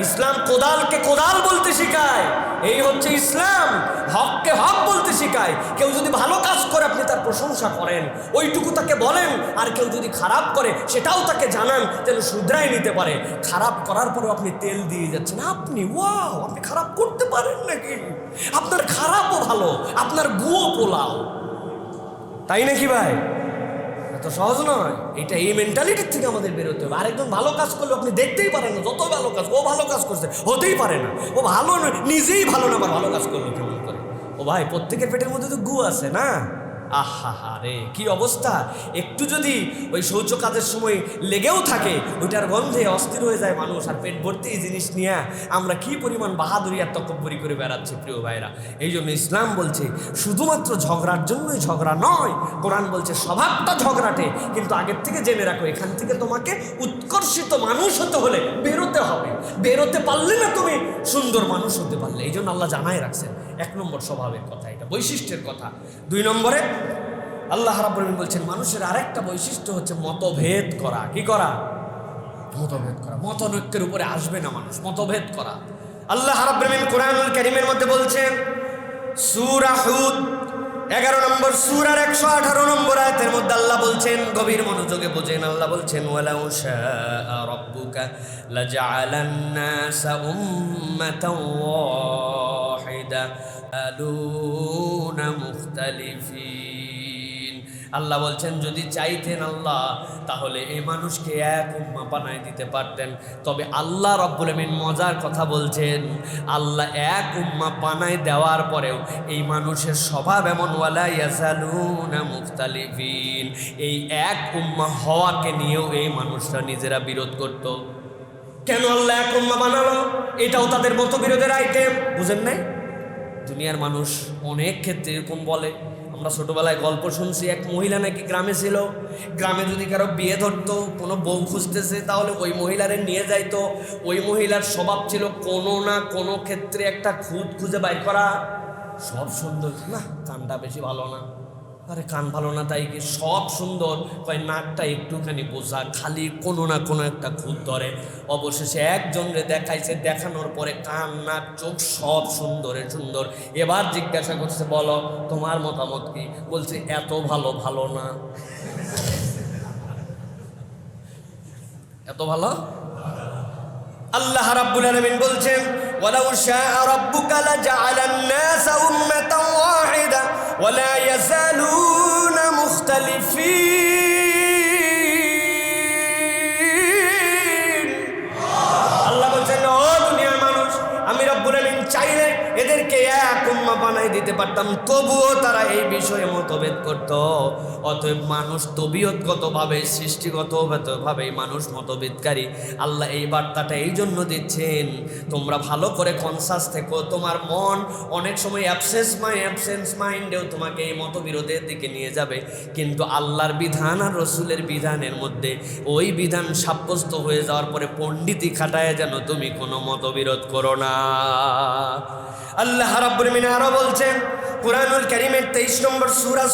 ইসলাম কোদালকে কোদাল বলতে শিখায়। এই হচ্ছে ইসলাম, হককে হক বলতে শিখায়। কেউ যদি ভালো কাজ করে আপনি তার প্রশংসা করেন, ওইটুকু তাকে বলেন। আর কেউ যদি খারাপ করে সেটাও তাকে জানান, যেন শুধরাই নিতে পারে। খারাপ করার পরেও আপনি তেল দিয়ে যাচ্ছেন, আপনি ওয়াও, আপনি খারাপ করতে পারেন নাকি? আপনার খারাপও ভালো, আপনার গুও পোলাও, তাই নাকি ভাই? এত সহজ নয় এটা। এই মেন্টালিটির থেকে আমাদের বেরোতে হবে। আরেকজন ভালো কাজ করলে আপনি দেখতেই পারেন না, যত ভালো কাজ, ও ভালো কাজ করছে, হতেই পারে না। ও ভালো নয়, নিজেই ভালো না, আবার ভালো কাজ করলো কেমন করে? ও ভাই, প্রত্যেকের পেটের মধ্যে তো গু আছে না? আহা রে, কি অবস্থা! একটু যদি ওই শৌচ কাজের সময় লেগেও থাকে, ওইটার গন্ধে অস্থির হয়ে যায় মানুষ। আর পেট ভর্তি এই জিনিস নিয়ে আমরা কি পরিমাণ বাহাদুরি আর তকব্বরি করে বেড়াচ্ছি প্রিয় ভাইরা। এই জন্য ইসলাম বলছে শুধুমাত্র ঝগড়ার জন্যই ঝগড়া নয়। কোরআন বলছে স্বভাবটা ঝগড়াটে, কিন্তু আগের থেকে জেনে রাখো, এখান থেকে তোমাকে উৎকর্ষিত মানুষ হতে হলে বেরোতে হবে। বেরোতে পারলে না তুমি সুন্দর মানুষ হতে পারলে। এই জন্য আল্লাহ জানাই রাখছেন 1 নম্বর স্বভাবের কথা, এটা বৈশিষ্ট্যের কথা। 2 নম্বরে আল্লাহ রাব্বুল আলামিন বলছেন মানুষের আরেকটা বৈশিষ্ট্য হচ্ছে মতভেদ করা। কি করা? মতভেদ করা। মতনৈক্যের উপরে আসবে না মানুষ, মতভেদ করা। আল্লাহ রাব্বুল আলামিন কোরআনুল কারীমের মধ্যে বলছেন, সূরা হুদ 11 নম্বর সূরার 118 নম্বর আয়াতের মধ্যে আল্লাহ বলছেন, গভীর মনোযোগে বোঝেন। আল্লাহ বলছেন, ওয়ালাউ শাআ রাব্বুকা লাজআলান নাসা উম্মাতান ওয়াহিদা আলুনা মুখতালিফিন। আল্লাহ বলছেন যদি চাইতেন আল্লাহ তাহলে এই মানুষকে এক উম্মাহ বানায় দিতে পারতেন। তবে আল্লাহ রাব্বুল আমিন মজার কথা বলছেন, আল্লাহ এক উম্মাহ বানায় দেওয়ার পরেও এই মানুষের স্বভাব এমন, ওয়ালা ইয়াজালুনা মুখতালিফিন, এই এক উম্মাহ হওয়াকে নিয়েও এই মানুষরা নিজেরা বিরোধ করত। কেন আল্লাহ এক উম্মাহ বানালো? এটাও তাদের মতবিরোধের আইটেম। বুঝেন নাই? দুনিয়ার মানুষ অনেক ক্ষেত্রে এরকম বলে। আমরা ছোটবেলায় গল্প শুনছি, এক মহিলা নাকি গ্রামে ছিল। গ্রামে যদি কারো বিয়ে ধরতো, কোনো বউ খুঁজতেছে, তাহলে ওই মহিলারে নিয়ে যাইতো। ওই মহিলার স্বভাব ছিল কোনো না কোনো ক্ষেত্রে একটা খুঁত খুঁজে বাইর করা। সব সুন্দর না, কানটা বেশি ভালো না, আরে কান ভালো না তাই কি সব সুন্দর, কয় নাকটা একটুখানি বোঝা, খালি কোনো না কোনো একটা খুঁত ধরে। অবশেষে একজনরে দেখাইছে, দেখানোর পরে কান নাক চোখ সব সুন্দরে সুন্দর। এবার জিজ্ঞাসা করছে, বলো তোমার মতামত কি? বলছে এত ভালো ভালো না। এত ভালো। আল্লাহ রাব্বুল আলামিন বলছেন, ওয়ালাউ শাআ রাব্বুকা লাজাআলান নাসা উম্মাতান ওয়াহিদা ওয়া লা ইয়াযালুনা মুখতালিফিন। আল্লাহ বলছেন, ও দুনিয়ার মানুষ, আমি রব্বুল আলামিন চাইলে এদেরকে এক উম্মাহ বানাই দিতে পারতাম, তবুও তারা এই বিষয়ে মতভেদ করত। অতএব মানুষ তবিয়তগতভাবে, সৃষ্টিগতভাবে মানুষ মতভেদকারী। আল্লাহ এই বার্তাটা এই জন্য দিচ্ছেন, তোমরা ভালো করে কনসাস থেকো। তোমার মন অনেক সময় অ্যাবসেন্স মাইন্ডেও তোমাকে এই মতবিরোধের দিকে নিয়ে যাবে, কিন্তু আল্লাহর বিধান আর রসুলের বিধানের মধ্যে ওই বিধান সাব্যস্ত হয়ে যাওয়ার পরে পণ্ডিতি খাটায় যেন তুমি কোনো মতবিরোধ করো না। আল্লাহ রাব্বুল আলামিন আরো বলছেন কুরআনুল কারীমের 23 নম্বর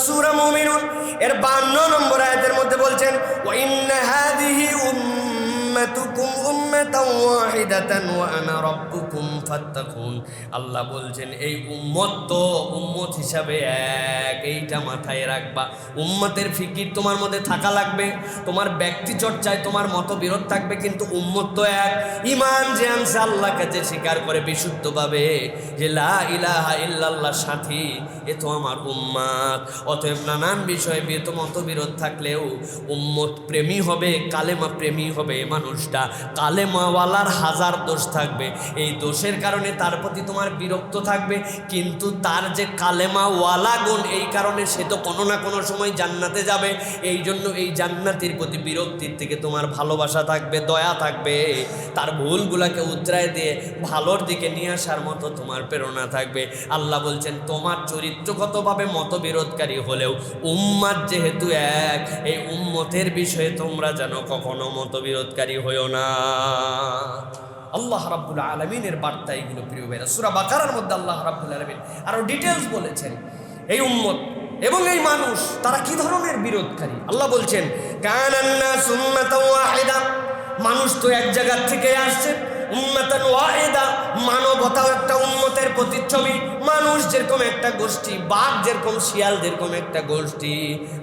সূরা মুমিনুন এর 52 নম্বর আয়াতের মধ্যে বলছেন, ওয়া ইন্না হাযিহি উম্মাতুকুম উম্মাতান ওয়াহিদাতান ওয়া আনা রাব্বুকুম ফাত্তাকুন। আল্লাহ বলছেন এই উম্মত তো উম্মত হিসাবে এক, এইটা মাথায় রাখবা। উম্মতের ফিকির তোমার মধ্যে থাকা লাগবে, তোমার ব্যক্তি চর্চায় তোমার মতবিরোধ থাকবে, কিন্তু উম্মত তো এক। ঈমান যে আনছে আল্লাহর কাছে স্বীকার করে বিশুদ্ধভাবে যে লা ইলাহা ইল্লাল্লাহ সাথী, এ তো আমার উম্মত। অতএব নানান বিষয়ে মতবিরোধ থাকলেও উম্মত প্রেমী হবে, কালেমা প্রেমী হবে মানুষটা। কালেমাওয়ালার হাজার দোষ থাকবে, এই দোষের কারণে তার প্রতি তোমার বিরক্ত থাকবে, কিন্তু তার যে কালেমাওয়ালা গুণ, এই কারণে সে তো কোনো না কোনো সময় জান্নাতে যাবে। এই জন্য এই জান্নাতের প্রতি বিরক্তির থেকে তোমার ভালোবাসা থাকবে, দয়া থাকবে, তার ভুলগুলাকে উতরায় দিয়ে ভালোর দিকে নিয়ে আসার মতো তোমার প্রেরণা থাকবে। আল্লাহ বলছেন তোমার চরিত্রগতভাবে মতবিরোধকারী হলেও উম্মাত যেহেতু এক, এই উম্মতের বিষয়ে তোমরা যেন কখনো মতবিরোধকারী হইও না। আল্লাহ রাব্বুল আলামিনের বার্তা এগুলো প্রিয় ভাইরা। সূরা বাকারার মধ্যে আল্লাহ রাব্বুল আলামিন আরো ডিটেইলস বলেছেন এই উম্মত এবং এই মানুষ তারা কি ধরনের বিরোধকারী। আল্লাহ বলছেন কানান নাসু উম্মাতান ওয়াহিদা, মানুষ তো এক জায়গা থেকে আসছে। উম্মাতান ওয়াহিদা, মানবতাও একটা উম্মতের প্রতিচ্ছবি। মানুষ যেরকম একটা গোষ্ঠী, বাঘ যেরকম, শিয়াল যেরকম একটা গোষ্ঠী,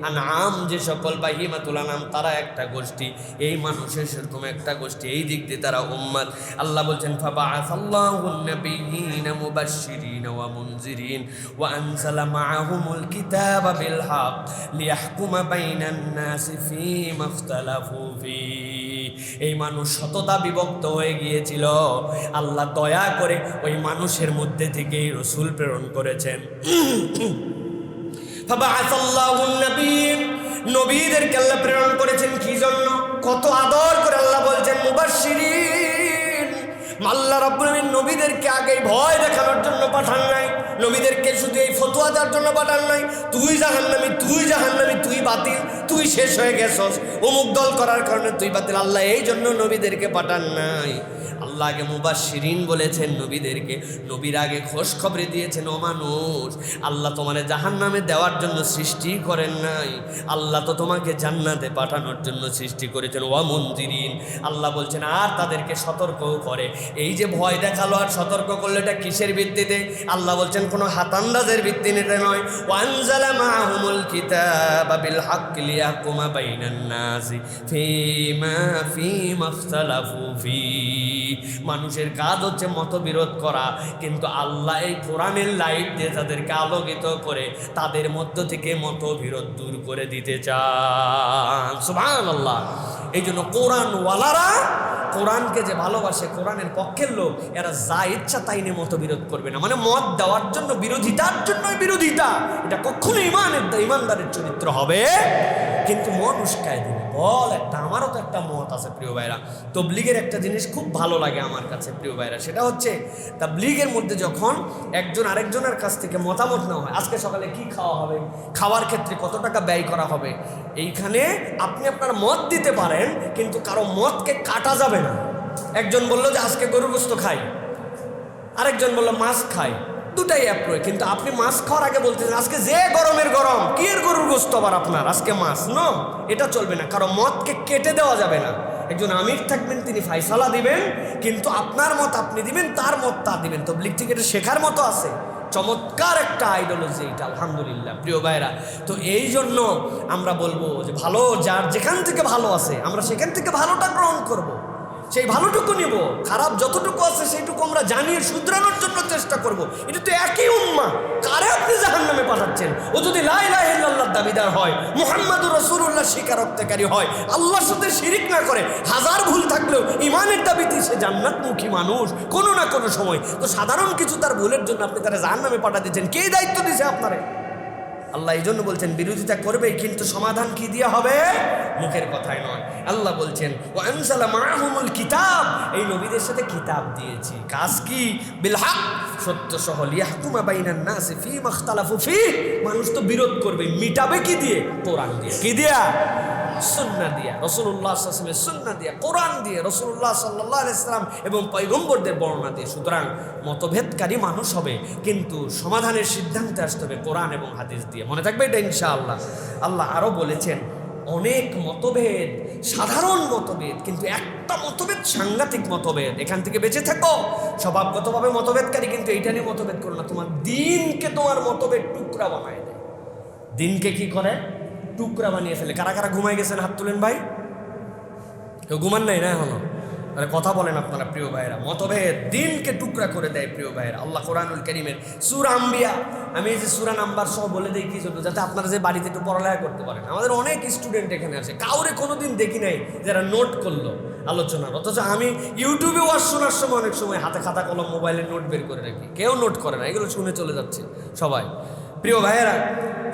আনআম যে সকল বাহিমাতুল আনাম তারা একটা গোষ্ঠী, এই মানুষের সেরকম একটা গোষ্ঠী, এই দিক দিয়ে তারা উম্মত। আল্লাহ বলছেন ফাবাআসাল্লাহুন নাবিয়্যিনা মুবাশশিরিনা ওয়া মুনজিরিন ওয়া আনজালা মাআহুমুল কিতাবা বিল হক লিয়াহকুমা বাইনান নাসি ফীমা ইখতালাফু ফীহি। এই মানুষ শততা বিভক্ত হয়ে গিয়েছিল, আল্লাহ দয়া করে ওই মানুষের মধ্যে থেকেই রসুল প্রেরণ করেছেন। নবীদেরকে আল্লাহ প্রেরণ করেছেন কি জন্য? কত আদর করে আল্লাহ বলছেন মুবাশশিরিন। আল্লাহ রাব্বুল আলামিন নবীদেরকে আগে ভয় দেখানোর জন্য পাঠান নাই, নবীদেরকে শুধু এই ফতোয়া দেওয়ার জন্য পাঠান নাই, তুই জাহান্নামী, তুই জাহান্নামী, তুই বাতিল, তুই শেষ হয়ে গেছস, অমুক দল করার কারণে তুই বাতিল। আল্লাহ এই জন্য নবীদেরকে পাঠান নাই। আল্লাহ আগে মুবাশশিরিন বলেছেন নবীদেরকে, নবীর আগে খোঁজ খবরে দিয়েছেন ও মানুষ, আল্লাহ তোমারে জাহান্নামে দেওয়ার জন্য সৃষ্টি করেন নাই, আল্লাহ তো তোমাকে জান্নাতে পাঠানোর জন্য সৃষ্টি করেছেন। ওয়া মুনজিরিন, আল্লাহ বলছেন আর তাদেরকে সতর্কও করে। এই যে ভয় দেখালো আর সতর্ক করলো, এটা কিসের ভিত্তিতে? আল্লাহ বলছেন কোনো হাতান্দাজের ভিত্তিতে নয়। ওয়ানজালা মাআহুমুল কিতাবা বিল হাক্কি লিয়াহকুমা বাইনান নাসি ফীমা ইখতালাফু ফীহি। মানুষের কাজ হচ্ছে মতবিরোধ করা, কিন্তু আল্লাহ এই কোরআনের লাইট দিয়ে তাদেরকে আলোকিত করে তাদের মধ্য থেকে মতবিরোধ দূর করে দিতে চান। সুবহানাল্লাহ। এই জন্য কোরআনওয়ালারা, কোরআনকে যে ভালোবাসে, কোরআনের পক্ষের লোক, এরা যা ইচ্ছা তাই নিয়ে মতবিরোধ করবে না। মানে মত দেওয়ার জন্য, বিরোধিতার জন্যই বিরোধিতা, এটা কখনো ইমানদারের চরিত্র হবে। কিন্তু মন উস্কায় দিবে, বল একটা, আমারও তো একটা মত আছে প্রিয় ভাইরা। তবলিগের একটা জিনিস খুব ভালো লাগে আমার কাছে প্রিয় ভাইরা, সেটা হচ্ছে তাবলিগের মধ্যে যখন একজন আরেকজনের কাছ থেকে মতামত নেওয়া হয়, আজকে সকালে কি খাওয়া হবে, খাওয়ার ক্ষেত্রে কত টাকা ব্যয় করা হবে, এইখানে আপনি আপনার মত দিতে পারেন, কিন্তু কারো মতকে কাটা যাবে না। একজন বললো যে আজকে গরুর গোশত খাই, আরেকজন বললো মাছ খাই, দুটাই অ্যাপ্রয়, কিন্তু আপনি মাছ খাওয়ার আগে বলতেছেন আজকে যে গরমের গরম, কি এর গরুর গোস্ত আবার আপনার, আজকে মাছ, নো, এটা চলবে না। কারণ মতকে কেটে দেওয়া যাবে না। একজন আমির থাকবেন, তিনি ফাইসালা দিবেন, কিন্তু আপনার মত আপনি দিবেন, তার মত তা দিবেন। তবলিগ থেকে এটা শেখার মতো আছে। চমৎকার একটা আইডিওলজি এটা, আলহামদুলিল্লাহ প্রিয় ভাইরা। তো এই জন্য আমরা বলবো যে ভালো যার যেখান থেকে ভালো আছে আমরা সেখান থেকে ভালোটা গ্রহণ করব। সেই ভালোটুকু নিব, খারাপ যতটুকু আছে সেইটুকু আমরা জানিয়ে শুধরানোর জন্য চেষ্টা করব। এটা তো একই উম্মাহ, কারে আপনি জাহান্নামে পাঠাচ্ছেন? ও যদি লা ইলাহা ইল্লাল্লাহর দাবিদার হয়, মুহাম্মাদুর রাসূলুল্লাহ স্বীকারোক্তিকারী হয়, আল্লাহর সাথে শিরিক না করে, হাজার ভুল থাকলেও ইমানের দাবিতে সে জান্নাতমুখী মানুষ কোনো না কোনো সময়। তো সাধারণ কিছু তার ভুলের জন্য আপনি তারা জাহান্নামে পাঠা দিচ্ছেন, কে দায়িত্ব দিয়েছে আপনারে? আল্লাহ এই জন্য বলছেন বিরোধিতা করবে, কিন্তু সমাধান কি দিয়ে হবে? মুখের কথায় নয়। আল্লাহ বলছেন ওয়া আনজালা মাআহুমুল কিতাব, এই নবীদের সাথে কিতাব দিয়েছি। কাজ কি? বিল হক, সত্য সহ, লিয়াহকুমা বাইনান নাস ফীমা ইখতালাফু ফীহ, মানুষ তো বিরোধ করবে, মিটাবে কি দিয়ে? কোরআন দিয়ে। কি দিয়া? সুন্নাহ দিয়া, রাসূলুল্লাহ সাল্লাল্লাহু আলাইহি ওয়াসাল্লামের সুন্নাহ দিয়া, কোরআন দিয়ে, রাসূলুল্লাহ সাল্লাল্লাহু আলাইহি ওয়াসাল্লাম এবং পয়গম্বরদের বর্ণনা দিয়ে। সুতরাং মতভেদকারী মানুষ হবে, কিন্তু সমাধানের সিদ্ধান্তে আসতে হবে কোরআন এবং হাদিস দিয়ে। মনে থাকবে এটা ইনশাআল্লাহ। আল্লাহ আরো বলেছেন অনেক মতভেদ, সাধারণ মতভেদ, কিন্তু একটা মতভেদ সাংঘাতিক মতভেদ, এখান থেকে বেঁচে থাকো। স্বভাবগতভাবে মতভেদকারী, কিন্তু এইটা নিয়ে মতভেদ করো না। তোমার দিনকে তোমার মতভেদ টুকরা বানায় দেয়। দিনকে কি করে? টুকরা বানিয়ে ফেলে। কারা কারা ঘুমাই গেছেন হাত তুলেন ভাই। কেউ ঘুমান নাই না এখনো? আরে কথা বলেন আপনারা প্রিয় ভাইরা। মতভেদ দিনকে টুকরা করে দেয় প্রিয় ভাইরা। আল্লাহ কোরআনুল কারীমের সূরা আম্বিয়া, আমি এই যে সূরা নাম্বার সহ বলে দিই কি জন্য, যাতে আপনারা যে বাড়িতে একটু পড়ালেখা করতে পারেন। আমাদের অনেক স্টুডেন্ট এখানে আছে, কাউরে কোনোদিন দেখি নাই যারা নোট করলো আলোচনার, অথচ আমি ইউটিউবে ওয়াজ শোনার সময় অনেক সময় হাতে খাতা কলম মোবাইলে নোট বের করে রাখি, কেউ নোট করে না, এগুলো শুনে চলে যাচ্ছে সবাই। প্রিয় ভাইয়েরা,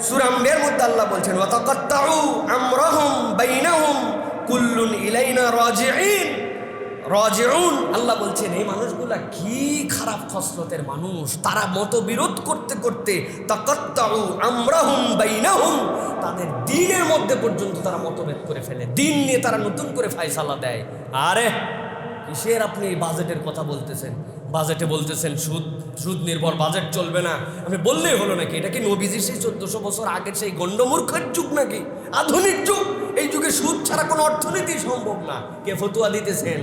সূরা আম্বিয়ার মধ্যে আল্লাহ বলছেন ওয়া তাকাত্তাউ আমরাহুম বাইনাহুম কুল্লুন ইলাইনা রাজিঈন। রাজিউন, আল্লাহ বলছেন এই মানুষগুলা কি খারাপ খসলতের মানুষ। তারা মতবিরোধ করতে করতে তাকাত্তাউ আমরাহুম বাইনাহুম, তাদের দ্বীনের মধ্যে পর্যন্ত তারা মতভেদ করে ফেলে। দ্বীন নিয়ে তারা নতুন করে ফায়সালা দেয়। আরে কিসের আপনি বাজেটের কথা বলতেছেন? বাজেটে বলতেছেন সুদ নির্ভর বাজেট চলবে না। আপনি বললেই হলো নাকি? এটা কি নবীজির সেই 1400 বছর আগের সেই গণ্ডমূর্খের যুগ নাকি? আধুনিক যুগ। এই যুগে সুদ ছাড়া কোনো অর্থনীতি সম্ভব না। কে ফতুয়া দিতেছেন?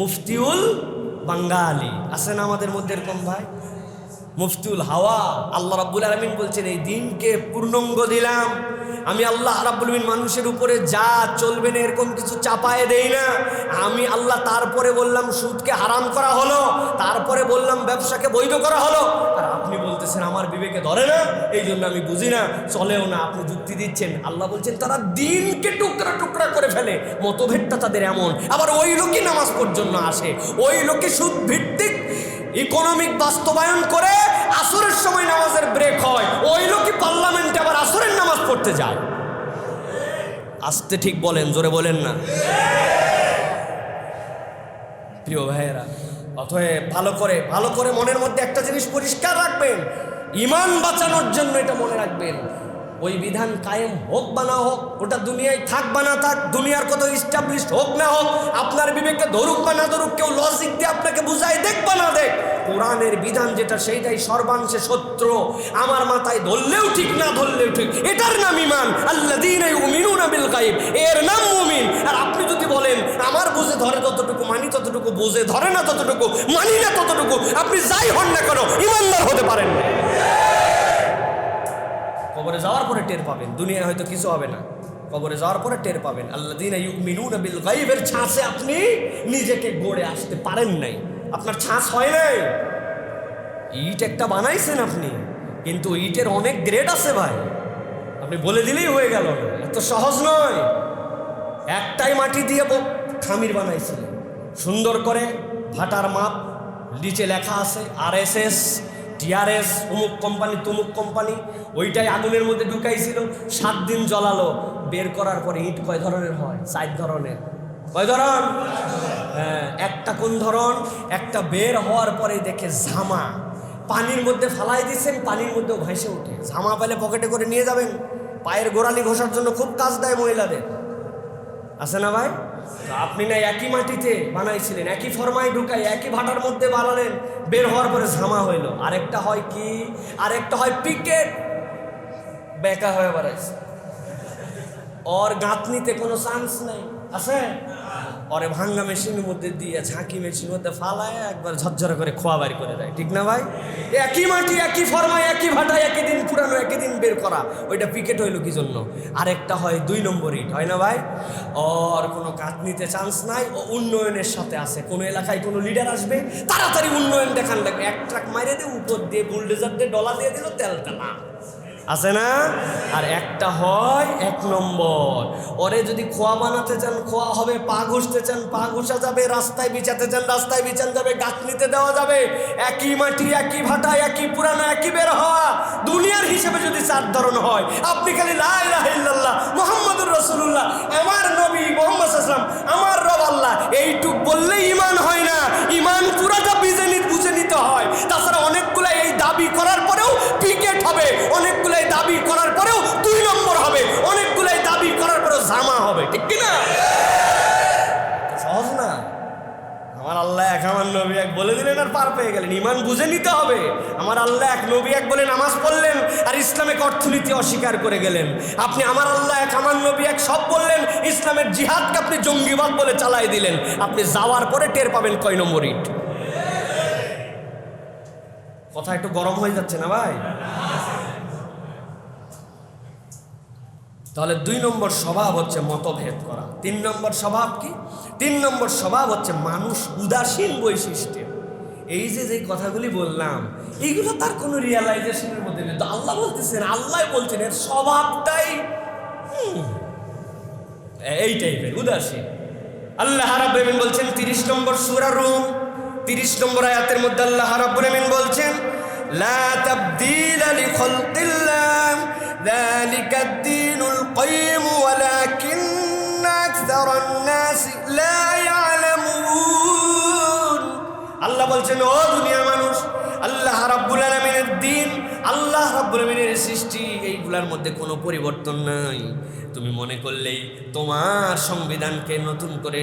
মুফতিউল বাঙ্গালি আছেন আমাদের মধ্যে এরকম ভাই, মুফতিউল হাওয়া। আল্লাহ রাব্বুল আলামিন বলছেন এই দিনকে পূর্ণাঙ্গ দিলাম আমি। আল্লাহ রাব্বুল আলামিন মানুষের উপরে যা চলবে না এরকম কিছু চাপায় দেই না আমি আল্লাহ। তারপরে বললাম সুদকে হারাম করা হলো, তারপরে বললাম ব্যবসাকে বৈধ করা হলো, আর আপনি বলতেছেন আমার বিবেকে ধরে না, এই জন্য আমি বুঝি না, চলেও না। আপনি যুক্তি দিচ্ছেন। আল্লাহ বলছেন তারা দিনকে টুকরা টুকরা করে ফেলে। মতভেদটা তাদের এমন। আবার ওই লোকই নামাজ পর্যন্ত আসে, ওই লোকে সুদ ভিত্তিক ইকোনমিক বাস্তবায়ন করে আসরের সময় নামাজের ব্রেক হয়, ওই লোকই পার্লামেন্টে আবার আসরের নামাজ পড়তে যায়। আস্তে ঠিক বলেন, জোরে বলেন না প্রিয় ভাইয়েরা। অতএব ভালো করে মনের মধ্যে একটা জিনিস পরিষ্কার রাখবেন, ইমান বাঁচানোর জন্য এটা মনে রাখবেন। ওই বিধান কায়েম হোক বা না হোক, ওটা দুনিয়ায় থাক বা না থাক, দুনিয়ার কত ইস্টাবলিশড হোক না হোক, আপনার বিবেকে ধরুক বা না ধরুক, কেউ লজিক দিয়ে আপনাকে বুঝায় দেখ বা না দেখ, কোরআনের বিধান যেটা সেইটাই সর্বাংশে সত্য। আমার মাথায় ধরলেও ঠিক, না ধরলেও ঠিক, এটার নাম ইমান। আল্লাযীনা ইউমিনুনা বিল গায়ব, এর নাম মুমিন। আর আপনি যদি বলেন আমার বুঝে ধরে ততটুকু মানি, ততটুকু বুঝে ধরে না ততটুকু মানি না ততটুকু, আপনি যাই হন না কেন ইমানদার হতে পারেন না। কবরে যাওয়ার পরে টের পাবেন, দুনিয়ায় হয়তো কিছু হবে না, কবরে যাওয়ার পরে টের পাবেন। আল্লাযীনা ইউমিনুনা বিল গায়বের ছাঁচে আপনি নিজেকে গড়ে আসতে পারেন নাই, আপনার ছাঁচ হয় নাই। ইট একটা বানাইছেন আপনি, কিন্তু ইটের অনেক গ্রেড আছে ভাই, আপনি বলে দিলেই হয়ে গেল, এত সহজ নয়। একটাই মাটি দিয়ে খামির বানাইছিলেন সুন্দর করে, ভাটার মাপ, নিচে লেখা আছে RSS TRS অমুক কোম্পানি তমুক কোম্পানি, ওইটাই আগুনের মধ্যে ঢুকাইছিল, 7 দিন জ্বলালো। বের করার পরে ইট কয় ধরনের হয়? 4 ধরনের। কয় ধরন? হ্যাঁ, একটা কোন ধরন? একটা বের হওয়ার পরে দেখে ঝামা, পানির মধ্যে ফালাই দিচ্ছেন, পানির মধ্যেও ভাসে ওঠে। ঝামা পেলে পকেটে করে নিয়ে যাবেন, পায়ের গোড়ালি ঘষার জন্য খুব কাজ দেয় মহিলাদের, আছে না ভাই? আপনি না একই মাটিতে বানাইছিলেন, একই ফরমায় ঢুকাই, একই ভাটার মধ্যে বানালেন, বের হওয়ার পরে ঝামা হইল। আরেকটা হয় কি? আরেকটা হয় পিকেট, বেকা হয়ে বেড়াইছে, ওর গাঁথনিতে কোনো চান্স নাই, আছে? ওরে ভাঙ্গা মেশিনের মধ্যে দিয়ে ঝাঁকি মেশিনের মধ্যে ফালায় একবার ঝরঝরে করে খোয়া বাড়ি করে দেয়, ঠিক না ভাই? একই মাটি, একই ফরমায়, একই ভাটায়, একই দিন পুরানো, একই দিন বের করা, ওইটা পিকেট হইল কি জন্য? আরেকটা হয় 2 নম্বর ইট, হয় না ভাই? ওর কোনো গাঁথনিতে চান্স নাই, ও উন্নয়নের সাথে আছে। কোনো এলাকায় কোনো লিডার আসবে, তাড়াতাড়ি উন্নয়ন দেখান লাগবে, এক ট্রাক মাইরে দিয়ে উপর দিয়ে বুলডোজার দিয়ে ডলা দিয়ে দিল, তেল তেলা, আছে না? আর একটা হয় 1 নম্বর, ওরে যদি খোয়া বানাতে চান খোয়া হবে, পা ঘষতে চান পা ঘষা যাবে, রাস্তায় বিছাতে চান রাস্তায় বিছান যাবে, গাঁথনিতে দেওয়া যাবে। একই মাটি, একই ভাটা, একই পুরানো, একই বের হওয়া। দুনিয়ার হিসেবে যদি 4 ধরন হয়, আপনি খালি লা ইলাহা ইল্লাল্লাহ মুহাম্মাদুর রাসূলুল্লাহ, আমার নবী মুহাম্মদ সাল্লাল্লাহু আলাইহি ওয়াসাল্লাম, আমার রব আল্লাহ, এইটুক বললেই ঈমান হয় না। ঈমান পুরাটা বুঝে নিতে হয়। তাছাড়া অনেকগুলো এই দাবি করার পরেও পিকেট হবে, অনেকগুলো দাবি করার পরেও 2 নম্বর হবে, অনেকগুলো দাবি করার পরেও জামা হবে, ঠিক কি না? সহজ না। আমার আল্লাহ এক, আমার নবী এক বলে দিলেন আর পার পেয়ে গেলেন। ঈমান বুঝে নিতে হবে। আমার আল্লাহ এক, নবী এক বলে নামাজ পড়লেন আর ইসলামিক অর্থনীতি অস্বীকার করে গেলেন। আপনি আমার আল্লাহ এক, আমার নবী এক সব বললেন, ইসলামের জিহাদকে আপনি জঙ্গিবাদ বলে চালাই দিলেন। আপনি যাওয়ার পরে টের পাবেন কয় নম্বর ইট। কথা একটু গরম হয়ে যাচ্ছে না ভাই? তাহলে 2 নম্বর স্বভাব হচ্ছে মতভেদ করা। 3 নম্বর স্বভাব কি? 3 নম্বর স্বভাব হচ্ছে মানুষ উদাসীন বৈশিষ্ট্য। এই যে কথাগুলি বললাম, এইগুলো তার কোনো রিয়ালাইজেশনের মধ্যে নেই। তো আল্লাহ বলতেছেন, আল্লাহ বলছেন এর স্বভাবটাই এই টাইপের, উদাসীন। আল্লাহ রাব্বুল আলামিন বলছেন 30 নম্বর সূরা রুম 30 নম্বর আয়াতের মধ্যে আল্লাহ রাব্বুল আলামিন বলছেন, লা তাবদীলা লিখালকিল্লাহ যালিকা আদ-দীনুল কাইয়্যিম ওয়ালাকিন্না আকসারান নাস লা ইয়ালামুন। আল্লাহ বলছেন, ও দুনিয়ার মানুষ, আল্লাহ রাব্বুল আলামিনের দ্বীন, আল্লাহ রাব্বুল আলামিনের সৃষ্টি, এইগুলার মধ্যে কোনো পরিবর্তন নাই। তুমি মনে করলেই তোমার সংবিধানকে নতুন করে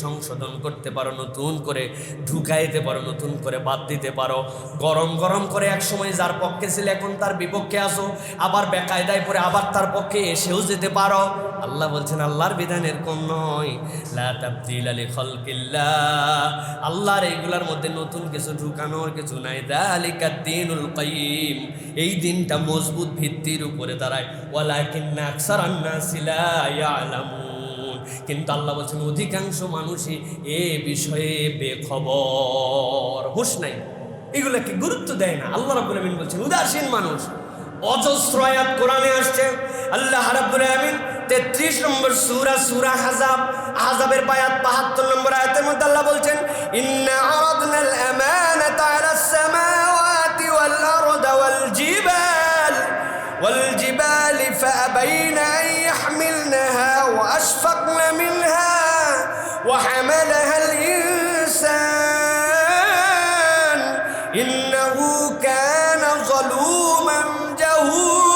সংশোধন করতে পারো, নতুন করে ঢুকাইতে পারো, নতুন করে বাদ দিতে পারো। গরম গরম করে এক সময় যার পক্ষে ছিল এখন তার বিপক্ষে আসো, আবার বেকায়দায় পরে আবার তার পক্ষে এসেও যেতে পারো। আল্লাহ বলছেন আল্লাহর বিধান এরকম নয়। লা তাবদীলা লিখালকিল্লাহ, আল্লাহর এইগুলার মধ্যে নতুন কিছু ঢুকানোর কিছু নাই। যালিকাদ দীনুল কাইয়্যিম, এই দিনটা মজবুত ভিত্তির উপরে দাঁড়ায়। ওয়ালাকিন্না আকসারান নাস লা ইয়ালামুন, কিন্তু আল্লাহ বলছেন অধিকাংশ মানুষই এ বিষয়ে বেখবর, হুঁশ নাই, এগুলাকে গুরুত্ব দেয় না। আল্লাহ রাব্বুল আলামিন বলছেন উদাসীন মানুষ। অজস্র আয়াত কোরআনে আসছে। আল্লাহ রাব্বুল আলামিন 33 নম্বর সূরা আহজাবের আয়াত 72 নম্বর আয়াতের মধ্যে আল্লাহ বলছেন, ইন্না আরাদনাল আমানাতা আলাস সামাওয়াতি ওয়াল আরদা ওয়াল জিবালি ফাআবাইনা আন ইয়াহমিলনাহা ওয়া আশফাকনা মিনহা ওয়া হামালাহাল ইনসান ইন্নাহু কানা যালুমান জাহুলা।